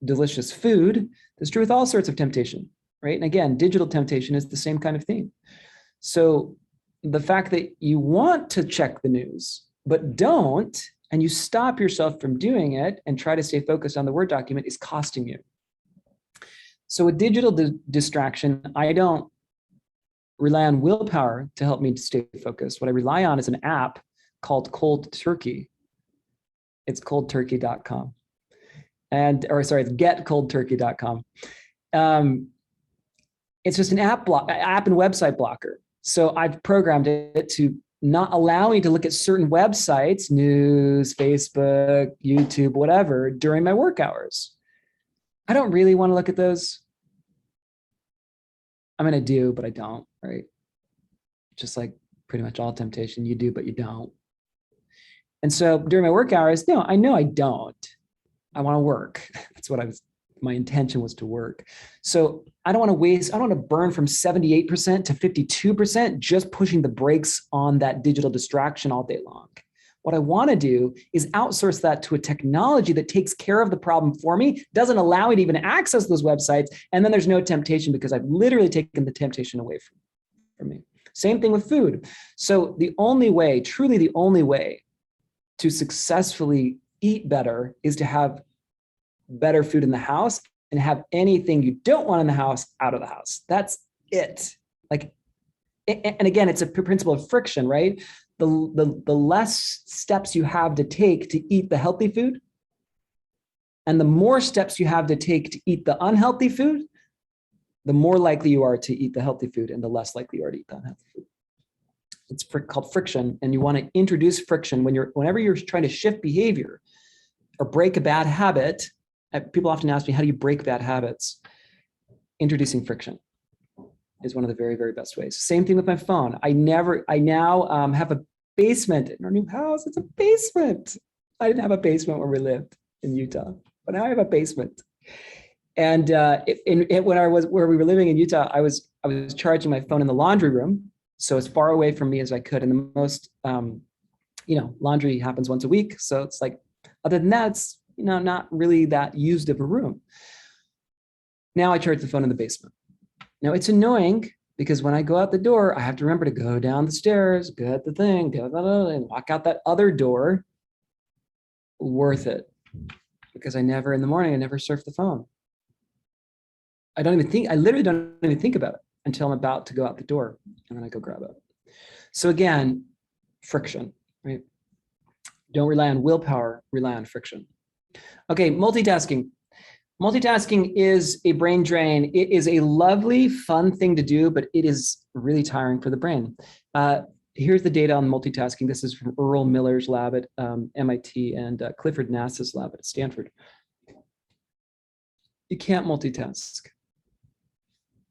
delicious food, this is true with all sorts of temptation, right? And again, digital temptation is the same kind of thing. So the fact that you want to check the news, but don't, and you stop yourself from doing it and try to stay focused on the Word document is costing you. So with digital distraction, I don't rely on willpower to help me to stay focused. What I rely on is an app called Cold Turkey. It's coldturkey.com. It's getcoldturkey.com. It's just an app and website blocker. So I've programmed it to not allow me to look at certain websites, news, Facebook, YouTube, whatever, during my work hours. I don't really want to look at those. I mean, I do, but I don't, right? Just like pretty much all temptation, you do, but you don't. And so during my work hours, no, I know I don't. I want to work. That's what my intention was to work. So I don't want to burn from 78% to 52% just pushing the brakes on that digital distraction all day long. What I want to do is outsource that to a technology that takes care of the problem for me, doesn't allow me to even access those websites, and then there's no temptation because I've literally taken the temptation away from me. Same thing with food. So the only way, truly the only way to successfully eat better is to have better food in the house and have anything you don't want in the house out of the house. That's it. And again, it's a principle of friction, right? The less steps you have to take to eat the healthy food, and the more steps you have to take to eat the unhealthy food, the more likely you are to eat the healthy food and the less likely you are to eat the unhealthy food. It's called friction, and you want to introduce friction whenever you're trying to shift behavior or break a bad habit. People often ask me, how do you break bad habits? Introducing friction is one of the very, very best ways. Same thing with my phone. I now have a basement in our new house. It's a basement. I didn't have a basement where we lived in Utah, but now I have a basement. And where we were living in Utah, I was charging my phone in the laundry room, so as far away from me as I could. And the most, laundry happens once a week, so it's like, other than that, it's not really that used of a room. Now I charge the phone in the basement. Now it's annoying because when I go out the door, I have to remember to go down the stairs, get the thing, and walk out that other door. Worth it, because in the morning, I never surf the phone. I literally don't even think about it until I'm about to go out the door, and then I go grab it. So again, friction, right? Don't rely on willpower, rely on friction. Okay, multitasking. Multitasking is a brain drain. It is a lovely, fun thing to do, but it is really tiring for the brain. Here's the data on multitasking. This is from Earl Miller's lab at MIT and Clifford Nass's lab at Stanford. You can't multitask.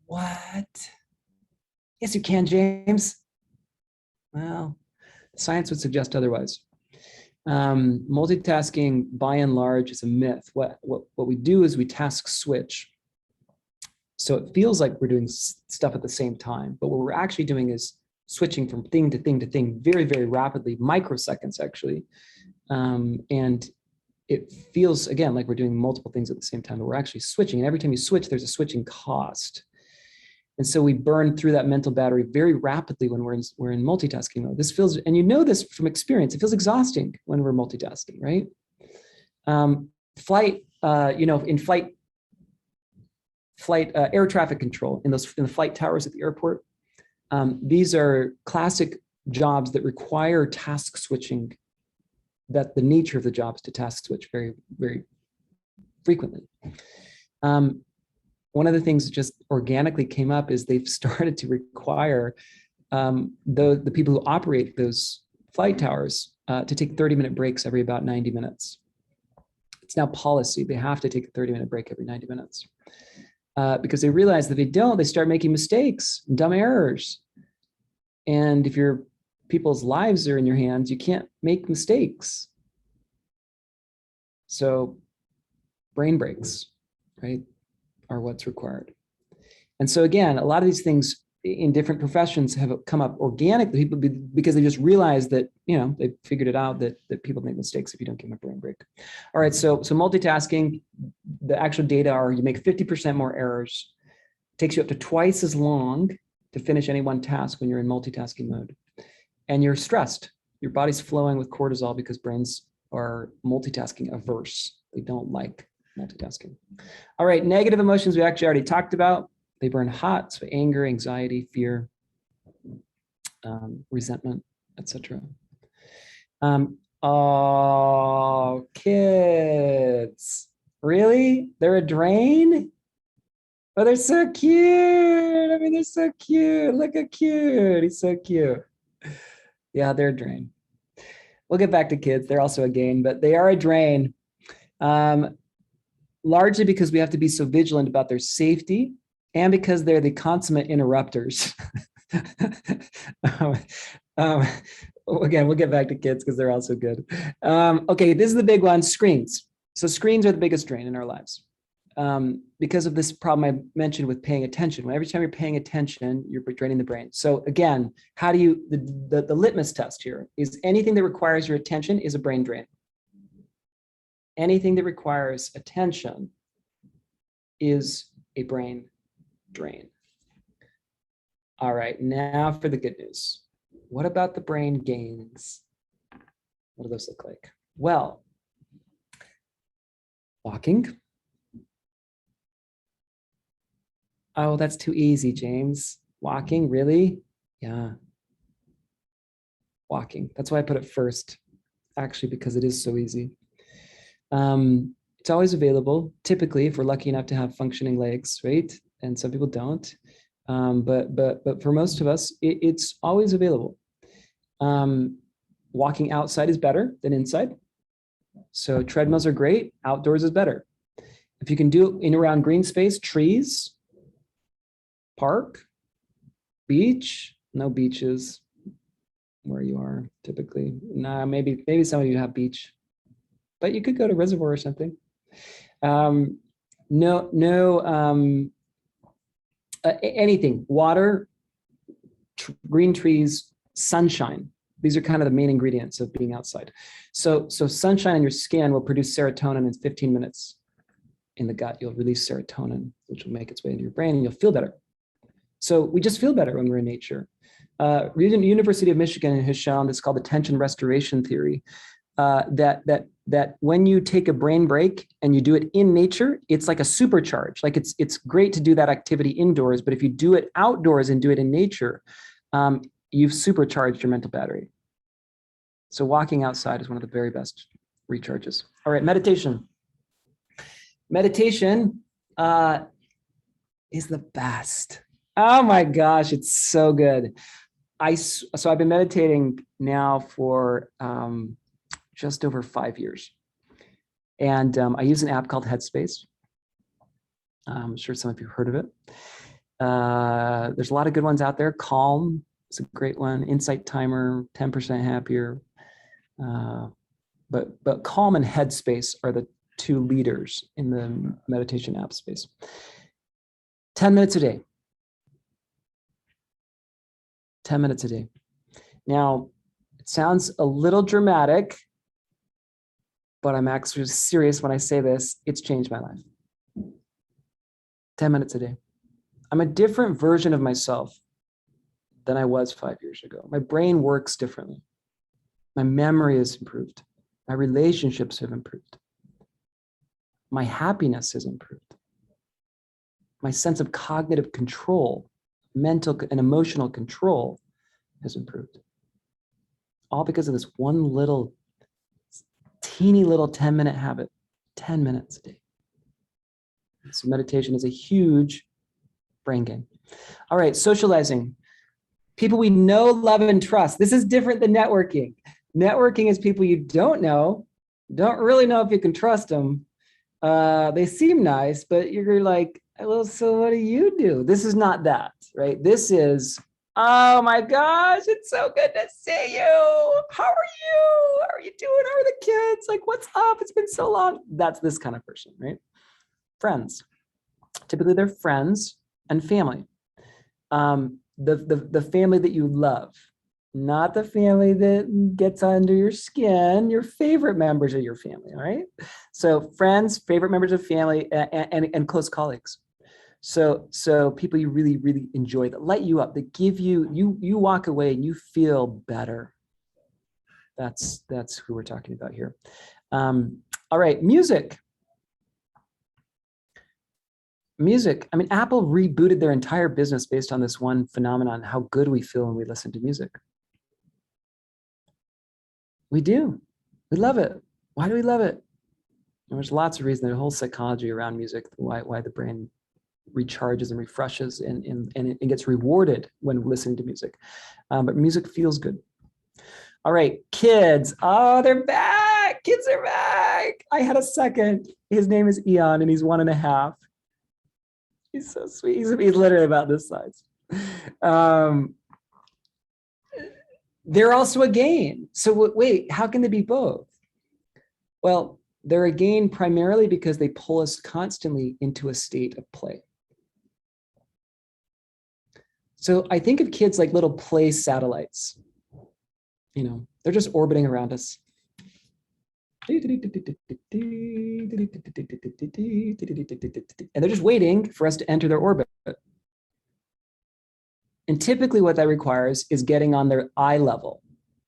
What? Yes, you can, James. Well, science would suggest otherwise. Multitasking, by and large, is a myth. What we do is we task switch. So it feels like we're doing stuff at the same time, but what we're actually doing is switching from thing to thing to thing very, very rapidly, microseconds actually. And it feels, again, like we're doing multiple things at the same time, but we're actually switching. And every time you switch, there's a switching cost. And so we burn through that mental battery very rapidly when we're in multitasking mode. This feels, and you know this from experience, it feels exhausting when we're multitasking, right? Air traffic control in the flight towers at the airport. These are classic jobs that require task switching, that the nature of the job is to task switch very, very frequently. One of the things that just organically came up is they've started to require the people who operate those flight towers to take 30-minute breaks every about 90 minutes. It's now policy. They have to take a 30-minute break every 90 minutes because they realize that if they don't, they start making mistakes, dumb errors. And if your people's lives are in your hands, you can't make mistakes. So brain breaks, right, are what's required. And so again, a lot of these things in different professions have come up organically because they just realized that, they figured it out that people make mistakes if you don't give them a brain break. All right, so multitasking, the actual data are you make 50% more errors. It takes you up to twice as long to finish any one task when you're in multitasking mode. And you're stressed. Your body's flowing with cortisol because brains are multitasking averse. They don't like multitasking. All right, negative emotions we actually already talked about. They burn hot, so anger, anxiety, fear, resentment, etc. Oh, kids, really? They're a drain? Oh, they're so cute. I mean, they're so cute. Look how cute. He's so cute. Yeah, they're a drain. We'll get back to kids. They're also a gain, but they are a drain. Largely because we have to be so vigilant about their safety and because they're the consummate interrupters. Again, we'll get back to kids because they're also good. Okay, this is the big one, screens. So screens are the biggest drain in our lives because of this problem I mentioned with paying attention. Every time you're paying attention, you're draining the brain. So again, how do you, the litmus test here is anything that requires your attention is a brain drain. Anything that requires attention is a brain drain. All right, now for the good news. What about the brain gains? What do those look like? Well, walking. Oh, that's too easy, James. Walking, really? Yeah. Walking. That's why I put it first, actually, because it is so easy. It's always available, typically, if we're lucky enough to have functioning legs, right? And some people don't. But for most of us, it's always available. Walking outside is better than inside. So treadmills are great. Outdoors is better. If you can do it in around green space, trees, park, beach, no beaches where you are typically. Nah, maybe some of you have beach, but you could go to reservoir or something. Anything, water, green trees, sunshine. These are kind of the main ingredients of being outside. So sunshine on your skin will produce serotonin in 15 minutes. In the gut, you'll release serotonin, which will make its way into your brain and you'll feel better. So we just feel better when we're in nature. University of Michigan has shown, it's called the tension restoration theory, that when you take a brain break and you do it in nature, it's like a supercharge. Like it's great to do that activity indoors, but if you do it outdoors and do it in nature, you've supercharged your mental battery. So walking outside is one of the very best recharges. All right, meditation. Meditation is the best. Oh my gosh, it's so good. So I've been meditating now for just over 5 years. And I use an app called Headspace. I'm sure some of you have heard of it. There's a lot of good ones out there. Calm is a great one. Insight Timer, 10% Happier. But Calm and Headspace are the two leaders in the meditation app space. 10 minutes a day. 10 minutes a day. Now, it sounds a little dramatic, but I'm actually serious when I say this. It's changed my life. 10 minutes a day. I'm a different version of myself than I was 5 years ago. My brain works differently. My memory has improved. My relationships have improved. My happiness has improved. My sense of cognitive control, mental and emotional control has improved. All because of this one little, teeny little 10-minute habit, 10 minutes a day. So meditation is a huge brain gain. All right, socializing. People we know, love, and trust. This is different than networking. Networking is people you don't know, don't really know if you can trust them. They seem nice, but you're like, well, so what do you do? This is not that, right? This is, oh my gosh, it's so good to see you. How are you? How are you doing? How are the kids? Like, what's up? It's been so long. That's this kind of person, right? Friends. Typically, they're friends and family. the family that you love, not the family that gets under your skin, your favorite members of your family, all right? So friends, favorite members of family, and close colleagues. So people you really, really enjoy, that light you up, that give you walk away and you feel better. That's who we're talking about here. All right, music. Music. I mean, Apple rebooted their entire business based on this one phenomenon, how good we feel when we listen to music. We do. We love it. Why do we love it? And there's lots of reasons. There's a whole psychology around music, why the brain recharges and refreshes and it gets rewarded when listening to music. But music feels good. All right, kids. Oh, they're back. Kids are back. I had a second. His name is Eon and he's 1.5. He's so sweet. He's literally about this size. They're also a gain. So wait, how can they be both? Well, they're a gain primarily because they pull us constantly into a state of play. So I think of kids like little play satellites. You know, they're just orbiting around us. And they're just waiting for us to enter their orbit. And typically what that requires is getting on their eye level.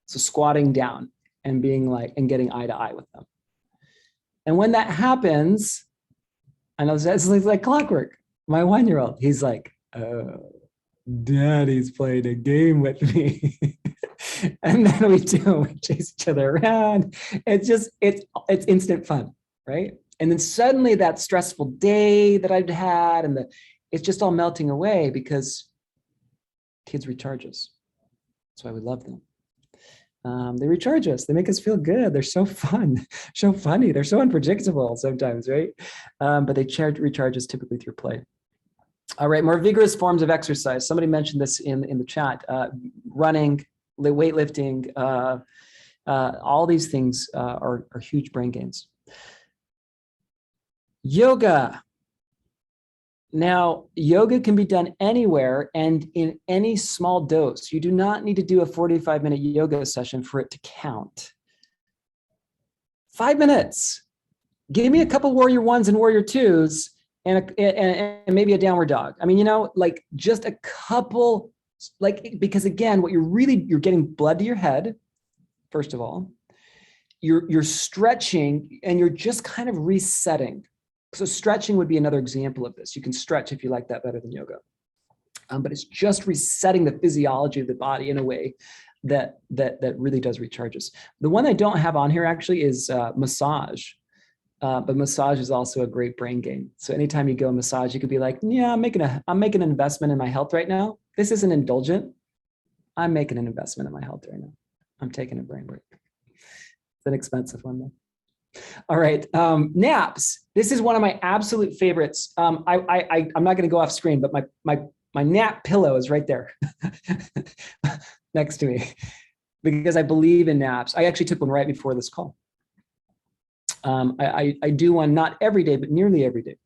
So squatting down and being like, and getting eye to eye with them. And when that happens, I know it's like clockwork. My 1-year-old, he's like, oh, Daddy's playing a game with me. And then we chase each other around. It's instant fun, right? And then suddenly that stressful day that I'd had and it's just all melting away because kids recharge us. That's why we love them. They recharge us. They make us feel good. They're so fun, so funny. They're so unpredictable sometimes, right? But they recharge us typically through play. All right, more vigorous forms of exercise. Somebody mentioned this in the chat. Running, weightlifting, all these things are huge brain gains. Yoga. Now, yoga can be done anywhere and in any small dose. You do not need to do a 45-minute yoga session for it to count. 5 minutes. Give me a couple warrior ones and warrior twos and maybe a downward dog. I mean, you know, like just a couple, like, because again, what you're getting blood to your head, first of all. You're stretching and you're just kind of resetting. So stretching would be another example of this. You can stretch if you like that better than yoga. But it's just resetting the physiology of the body in a way that really does recharge us. The one I don't have on here actually is massage. But massage is also a great brain gain. So anytime you go massage, you could be like, yeah, I'm making an investment in my health right now. This isn't indulgent. I'm making an investment in my health right now. I'm taking a brain break. It's an expensive one though. All right, naps. This is one of my absolute favorites. I'm not going to go off screen, but my nap pillow is right there next to me because I believe in naps. I actually took one right before this call. I do one not every day, but nearly every day.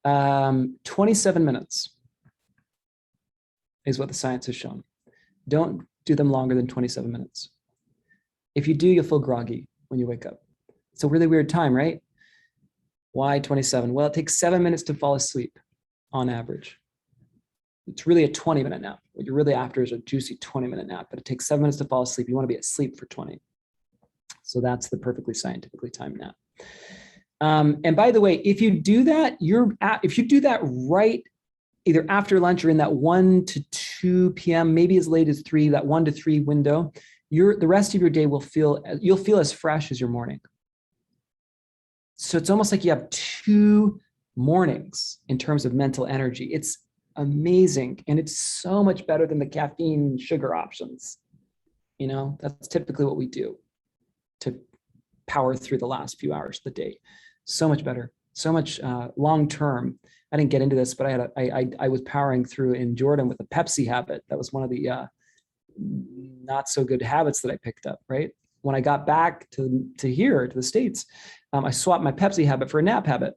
27 minutes is what the science has shown. Don't do them longer than 27 minutes. If you do, you'll feel groggy when you wake up. It's a really weird time, right? Why 27? Well, it takes 7 minutes to fall asleep on average. It's really a 20-minute nap. What you're really after is a juicy 20-minute nap, but it takes 7 minutes to fall asleep. You want to be asleep for 20. So that's the perfectly scientifically timed nap. And by the way, if you do that, right either after lunch or in that 1 to 2 p.m., maybe as late as 3, that 1 to 3 window, the rest of your day you'll feel as fresh as your morning. So it's almost like you have 2 mornings in terms of mental energy. It's amazing. And it's so much better than the caffeine and sugar options. You know, that's typically what we do to power through the last few hours of the day. So much better, so much long-term. I didn't get into this, but I was powering through in Jordan with a Pepsi habit. That was one of the not so good habits that I picked up, right? When I got back to here, to the States, I swapped my Pepsi habit for a nap habit.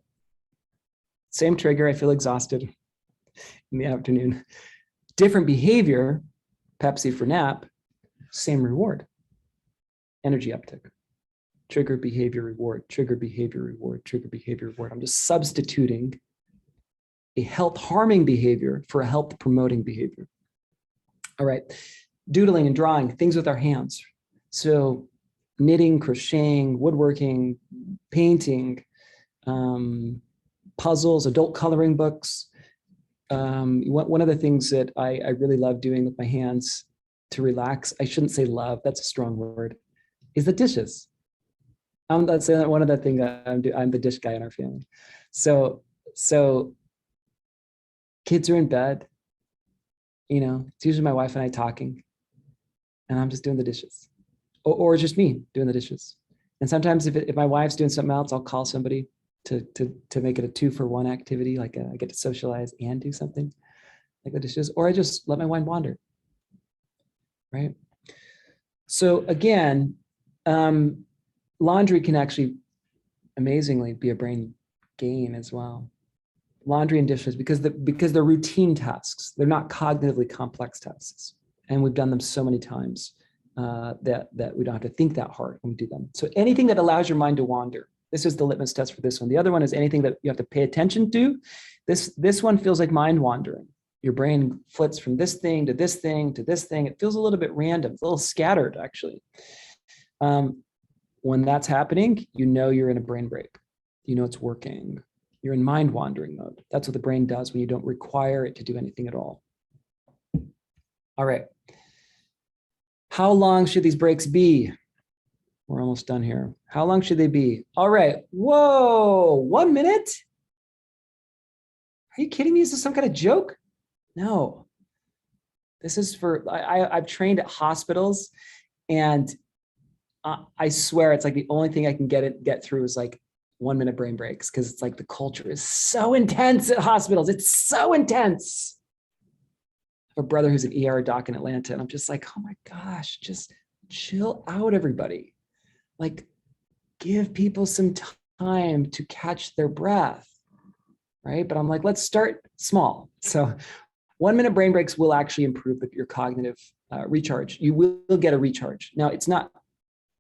Same trigger, I feel exhausted in the afternoon. Different behavior, Pepsi for nap, same reward. Energy uptick. Trigger behavior reward, trigger behavior reward, trigger behavior reward. I'm just substituting a health harming behavior for a health promoting behavior. All right. Doodling and drawing, things with our hands. So knitting, crocheting, woodworking, painting, puzzles, adult coloring books. One of the things that I really love doing with my hands to relax, I shouldn't say love, that's a strong word, is the dishes. That's one of the things I'm the dish guy in our family. So kids are in bed, it's usually my wife and I talking, and I'm just doing the dishes, or just me doing the dishes. And sometimes if my wife's doing something else, I'll call somebody to make it a 2-for-1 activity, like I get to socialize and do something like the dishes, or I just let my mind wander, right? So again, laundry can actually amazingly be a brain gain as well. Laundry and dishes, because they're routine tasks. They're not cognitively complex tasks. And we've done them so many times that we don't have to think that hard when we do them. So anything that allows your mind to wander. This is the litmus test for this one. The other one is anything that you have to pay attention to. This one feels like mind wandering. Your brain flits from this thing to this thing to this thing. It feels a little bit random, a little scattered, actually. When that's happening, you're in a brain break. It's working. You're in mind wandering mode. That's what the brain does when you don't require it to do anything at all. All right. How long should these breaks be? We're almost done here. How long should they be? All right. Whoa, 1 minute? Are you kidding me? Is this some kind of joke? No. This is I've trained at hospitals, and I swear it's like the only thing I can get through is like 1 minute brain breaks, because it's like the culture is so intense at hospitals. It's so intense. I have a brother who's an ER doc in Atlanta, and I'm just like, oh my gosh, just chill out, everybody. Like, give people some time to catch their breath, right? But I'm like, let's start small. So 1 minute brain breaks will actually improve your cognitive recharge. You will get a recharge. Now, it's not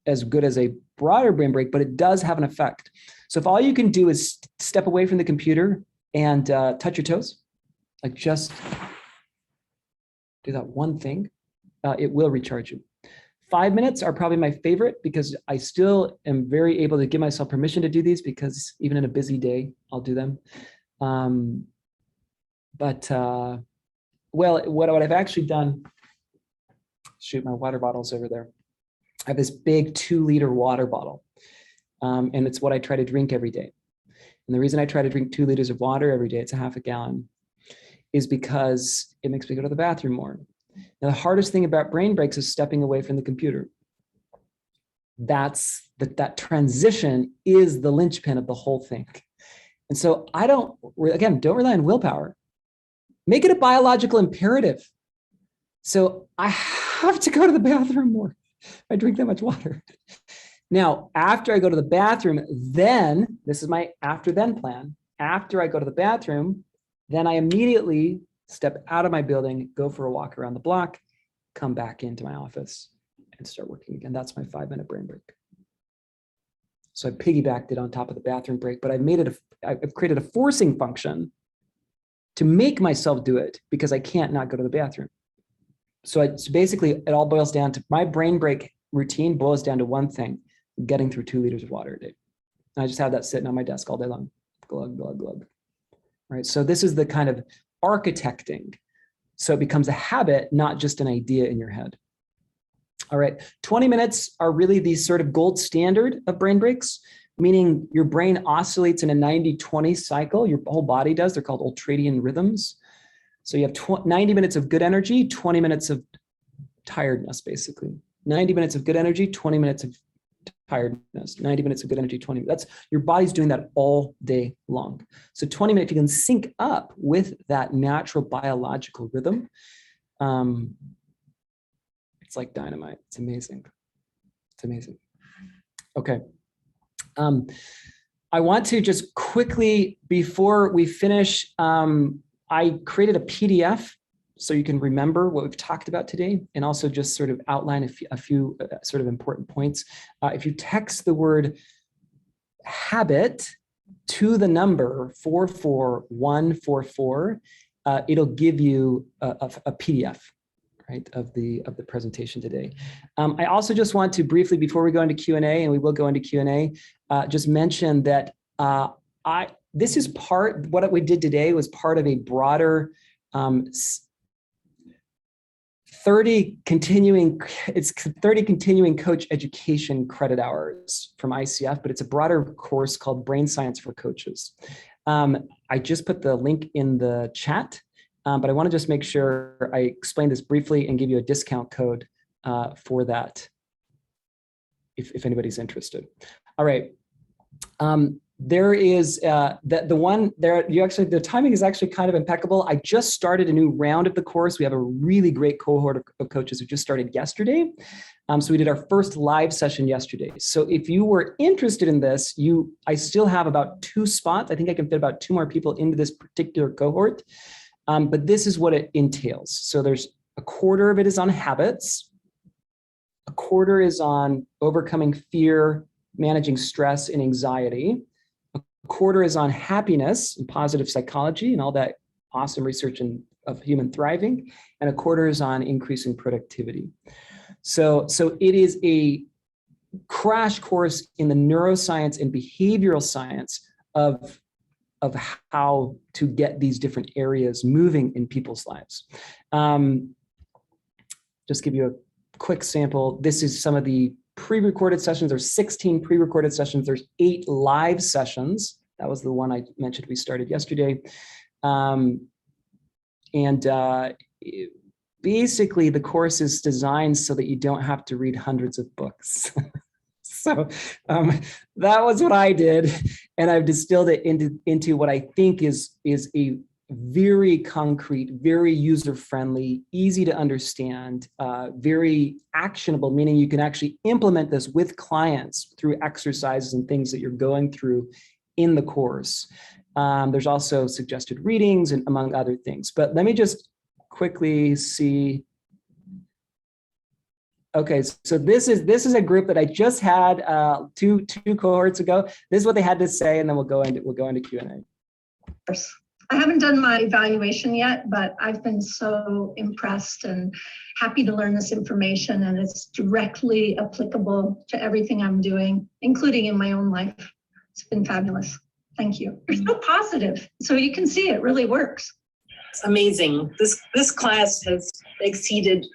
as good as a broader brain break, but it does have an effect. So if all you can do is step away from the computer and touch your toes, like just do that one thing, it will recharge you. 5 minutes are probably my favorite, because I still am very able to give myself permission to do these, because even in a busy day, I'll do them. What I've actually done, shoot, my water bottle's over there. I have this big 2-liter water bottle, and it's what I try to drink every day. And the reason I try to drink 2 liters of water every day, it's a half a gallon, is because it makes me go to the bathroom more. Now, the hardest thing about brain breaks is stepping away from the computer. That transition is the linchpin of the whole thing. And so don't rely on willpower. Make it a biological imperative. So I have to go to the bathroom more. I drink that much water. Now, after I go to the bathroom, then, this is my after-then plan. After I go to the bathroom, then I immediately step out of my building, go for a walk around the block, come back into my office, and start working again. That's my 5 minute brain break. So I piggybacked it on top of the bathroom break, but I've created a forcing function to make myself do it, because I can't not go to the bathroom. So basically, it all boils down to, my brain break routine boils down to one thing: getting through 2 liters of water a day. And I just have that sitting on my desk all day long. Glug, glug, glug. Right. So this is the kind of architecting. So it becomes a habit, not just an idea in your head. All right. 20 minutes are really the sort of gold standard of brain breaks, meaning your brain oscillates in a 90-20 cycle. Your whole body does. They're called ultradian rhythms. So you have 90 minutes of good energy, 20 minutes of tiredness, basically. 90 minutes of good energy, 20 minutes of tiredness, 90 minutes of good energy, 20 minutes. That's, your body's doing that all day long. So 20 minutes, if you can sync up with that natural biological rhythm, it's like dynamite. It's amazing. It's amazing. Okay. I want to just quickly, before we finish, I created a PDF so you can remember what we've talked about today, and also just sort of outline a few sort of important points. If you text the word habit to the number 44144, it'll give you a PDF, right, of the presentation today. I also just want to briefly, before we go into Q&A, and we will go into Q&A, just mention that this is what we did today was part of a broader 30 continuing coach education credit hours from ICF, but it's a broader course called Brain Science for Coaches. I just put the link in the chat, but I want to just make sure I explain this briefly and give you a discount code for that, if anybody's interested. All right. There is the one there. The timing is actually kind of impeccable. I just started a new round of the course. We have a really great cohort of coaches who just started yesterday. So we did our first live session yesterday. So if you were interested in this, I still have about 2 spots. I think I can fit about 2 more people into this particular cohort. But this is what it entails. So there's a quarter of it is on habits. A quarter is on overcoming fear, managing stress and anxiety. A quarter is on happiness and positive psychology and all that awesome research of human thriving. And a quarter is on increasing productivity. So it is a crash course in the neuroscience and behavioral science of how to get these different areas moving in people's lives. Just give you a quick sample. This is some of the pre-recorded sessions. There's 16 pre-recorded sessions. There's 8 live sessions. That was the one I mentioned we started yesterday. Basically the course is designed so that you don't have to read hundreds of books. So that was what I did. And I've distilled it into what I think is a very concrete, very user-friendly, easy to understand, very actionable, meaning you can actually implement this with clients through exercises and things that you're going through in the course. There's also suggested readings and among other things. But let me just quickly see. Okay, so this is a group that I just had two cohorts ago. This is what they had to say, and then we'll go into Q&A. I haven't done my evaluation yet, but I've been so impressed and happy to learn this information, and it's directly applicable to everything I'm doing, including in my own life. It's been fabulous. Thank you. You're so positive, so you can see it really works. It's amazing. This class has exceeded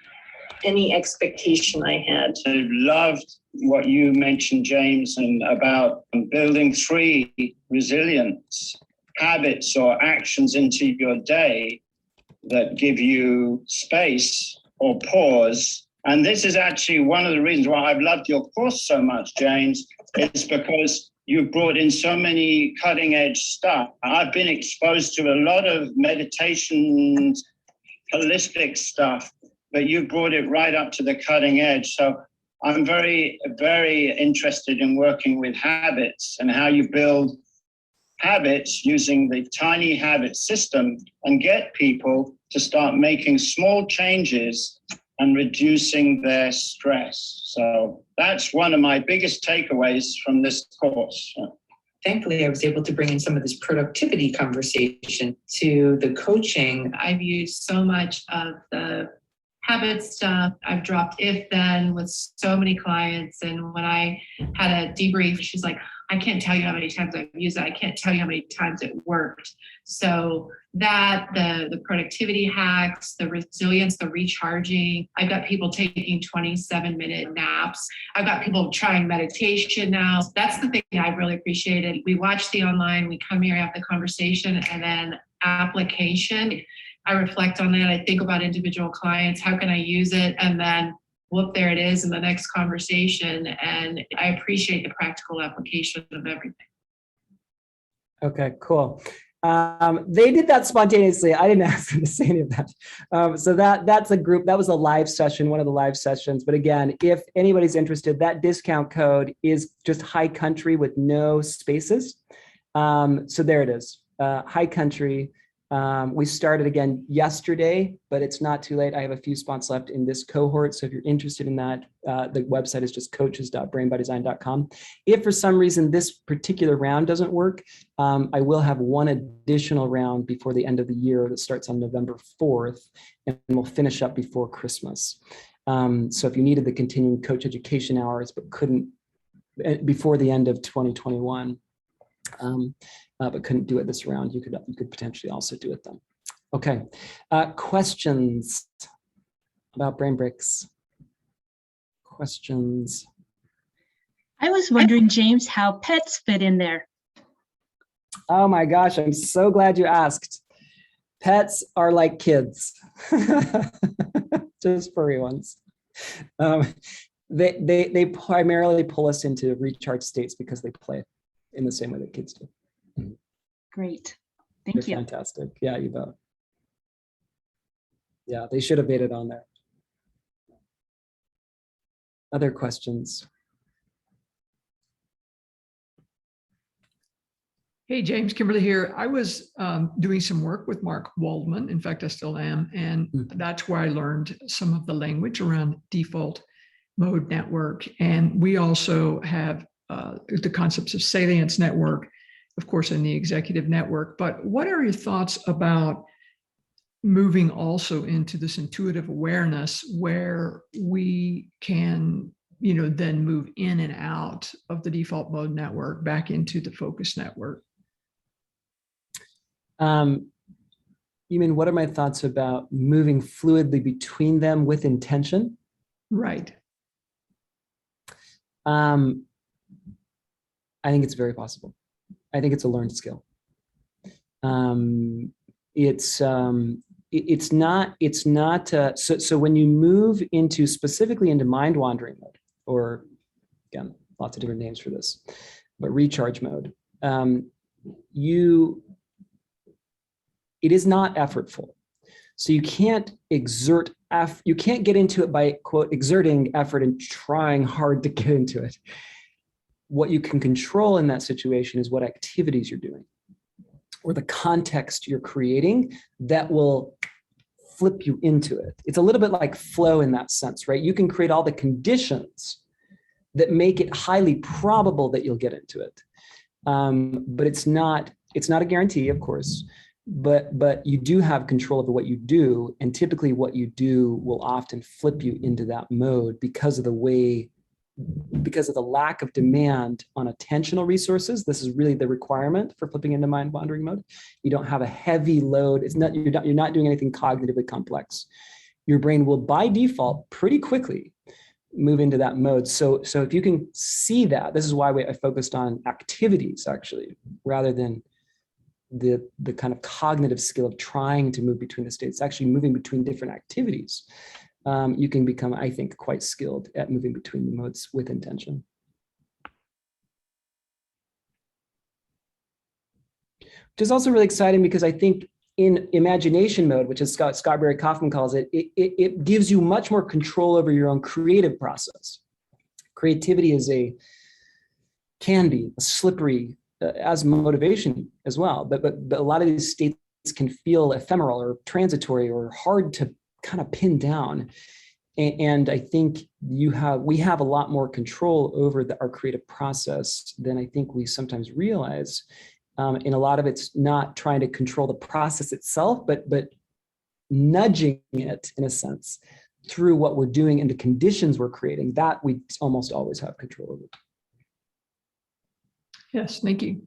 any expectation I had. I loved what you mentioned, James, and about building 3 resilience habits or actions into your day that give you space or pause. And this is actually one of the reasons why I've loved your course so much, James. It's because you've brought in so many cutting edge stuff. I've been exposed to a lot of meditation, holistic stuff, but you brought it right up to the cutting edge. So I'm very, very interested in working with habits and how you build habits using the tiny habit system and get people to start making small changes and reducing their stress. So that's one of my biggest takeaways from this course. Thankfully, I was able to bring in some of this productivity conversation to the coaching. I've used so much of the habit stuff. I've dropped if then with so many clients. And when I had a debrief, she's like, I can't tell you how many times I've used it. I can't tell you how many times it worked. So that, the productivity hacks, the resilience, the recharging. I've got people taking 27-minute naps. I've got people trying meditation now. That's the thing I really appreciated. We watch the online, we come here, have the conversation, and then application. I reflect on that. I think about individual clients. How can I use it? And then whoop, there it is in the next conversation. And I appreciate the practical application of everything. Okay, cool. They did that spontaneously. I didn't ask them to say any of that. So that's a group. That was a live session, one of the live sessions. But again, if anybody's interested, that discount code is just High Country with no spaces. So there it is, High Country. We started again yesterday, but it's not too late. I have a few spots left in this cohort. So if you're interested in that, the website is just coaches.brainbydesign.com. If for some reason this particular round doesn't work, I will have one additional round before the end of the year that starts on November 4th, and we'll finish up before Christmas. So if you needed the continuing coach education hours, but couldn't before the end of 2021, but couldn't do it this round, you could potentially also do it then. Okay, questions about brain breaks? Questions? I was wondering, James, how pets fit in there. Oh my gosh, I'm so glad you asked. Pets are like kids, just furry ones. They primarily pull us into recharge states because they play in the same way that kids do. Great. Thank you. Fantastic. Yeah, you bet. Yeah, they should have made it on there. Other questions? Hey, James, Kimberly here. I was doing some work with Mark Waldman. In fact, I still am. And that's where I learned some of the language around default mode network. And we also have the concepts of salience network, of course, in the executive network. But what are your thoughts about moving also into this intuitive awareness where we can, then move in and out of the default mode network back into the focus network? You mean, what are my thoughts about moving fluidly between them with intention? Right. I think it's very possible. I think it's a learned skill. It's not. So when you move into specifically into mind wandering mode, or again, lots of different names for this, but recharge mode, it is not effortful. So you can't exert you can't get into it by, quote, exerting effort and trying hard to get into it. What you can control in that situation is what activities you're doing or the context you're creating that will flip you into it. It's a little bit like flow in that sense, right? You can create all the conditions that make it highly probable that you'll get into it. But it's not a guarantee, of course, but you do have control over what you do. And typically what you do will often flip you into that mode because of the lack of demand on attentional resources. This is really the requirement for flipping into mind wandering mode. You don't have a heavy load. You're not doing anything cognitively complex. Your brain will by default pretty quickly move into that mode. So if you can see that, this is why I focused on activities actually, rather than the kind of cognitive skill of trying to move between the states, actually moving between different activities. You can become, I think, quite skilled at moving between the modes with intention. Which is also really exciting because I think in imagination mode, which is Scott Barry Kaufman calls it, it gives you much more control over your own creative process. Creativity can be a slippery as motivation as well, but a lot of these states can feel ephemeral or transitory or hard to kind of pin down. And I think we have a lot more control over our creative process than I think we sometimes realize. And a lot of it's not trying to control the process itself, but nudging it in a sense through what we're doing and the conditions we're creating, that we almost always have control over. Yes, thank you.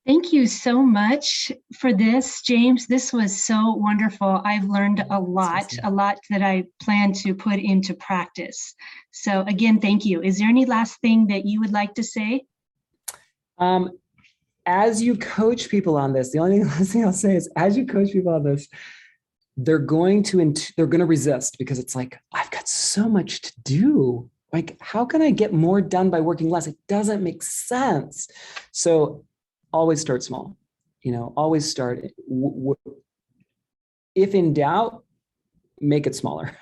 Thank you so much for this, James. This was so wonderful. I've learned a lot that I plan to put into practice. So again, thank you. Is there any last thing that you would like to say? As you coach people on this, the only last thing I'll say is, as you coach people on this, they're going to resist because it's like, I've got so much to do. Like, how can I get more done by working less? It doesn't make sense. So always start small, always start. If in doubt, make it smaller.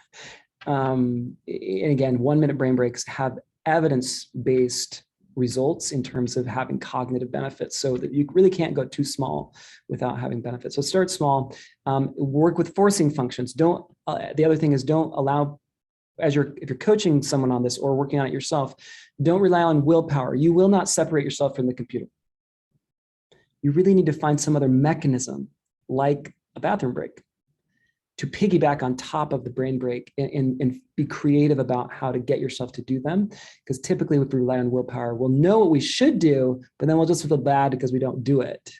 And again, 1 minute brain breaks have evidence-based results in terms of having cognitive benefits, so that you really can't go too small without having benefits. So start small, work with forcing functions. The other thing is don't allow, if you're coaching someone on this or working on it yourself, don't rely on willpower. You will not separate yourself from the computer. You really need to find some other mechanism, like a bathroom break, to piggyback on top of the brain break and be creative about how to get yourself to do them. Because typically if we rely on willpower, we'll know what we should do, but then we'll just feel bad because we don't do it.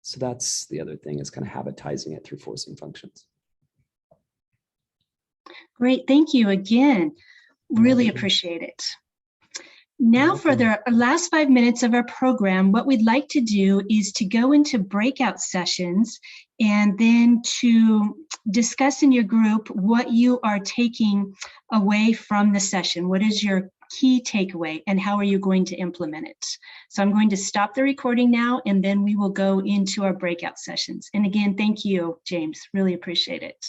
So that's the other thing, is kind of habitizing it through forcing functions. Great, thank you again. Really appreciate it. Now for the last 5 minutes of our program, what we'd like to do is to go into breakout sessions and then to discuss in your group what you are taking away from the session. What is your key takeaway and how are you going to implement it? So I'm going to stop the recording now, and then we will go into our breakout sessions. And again, thank you, James. Really appreciate it.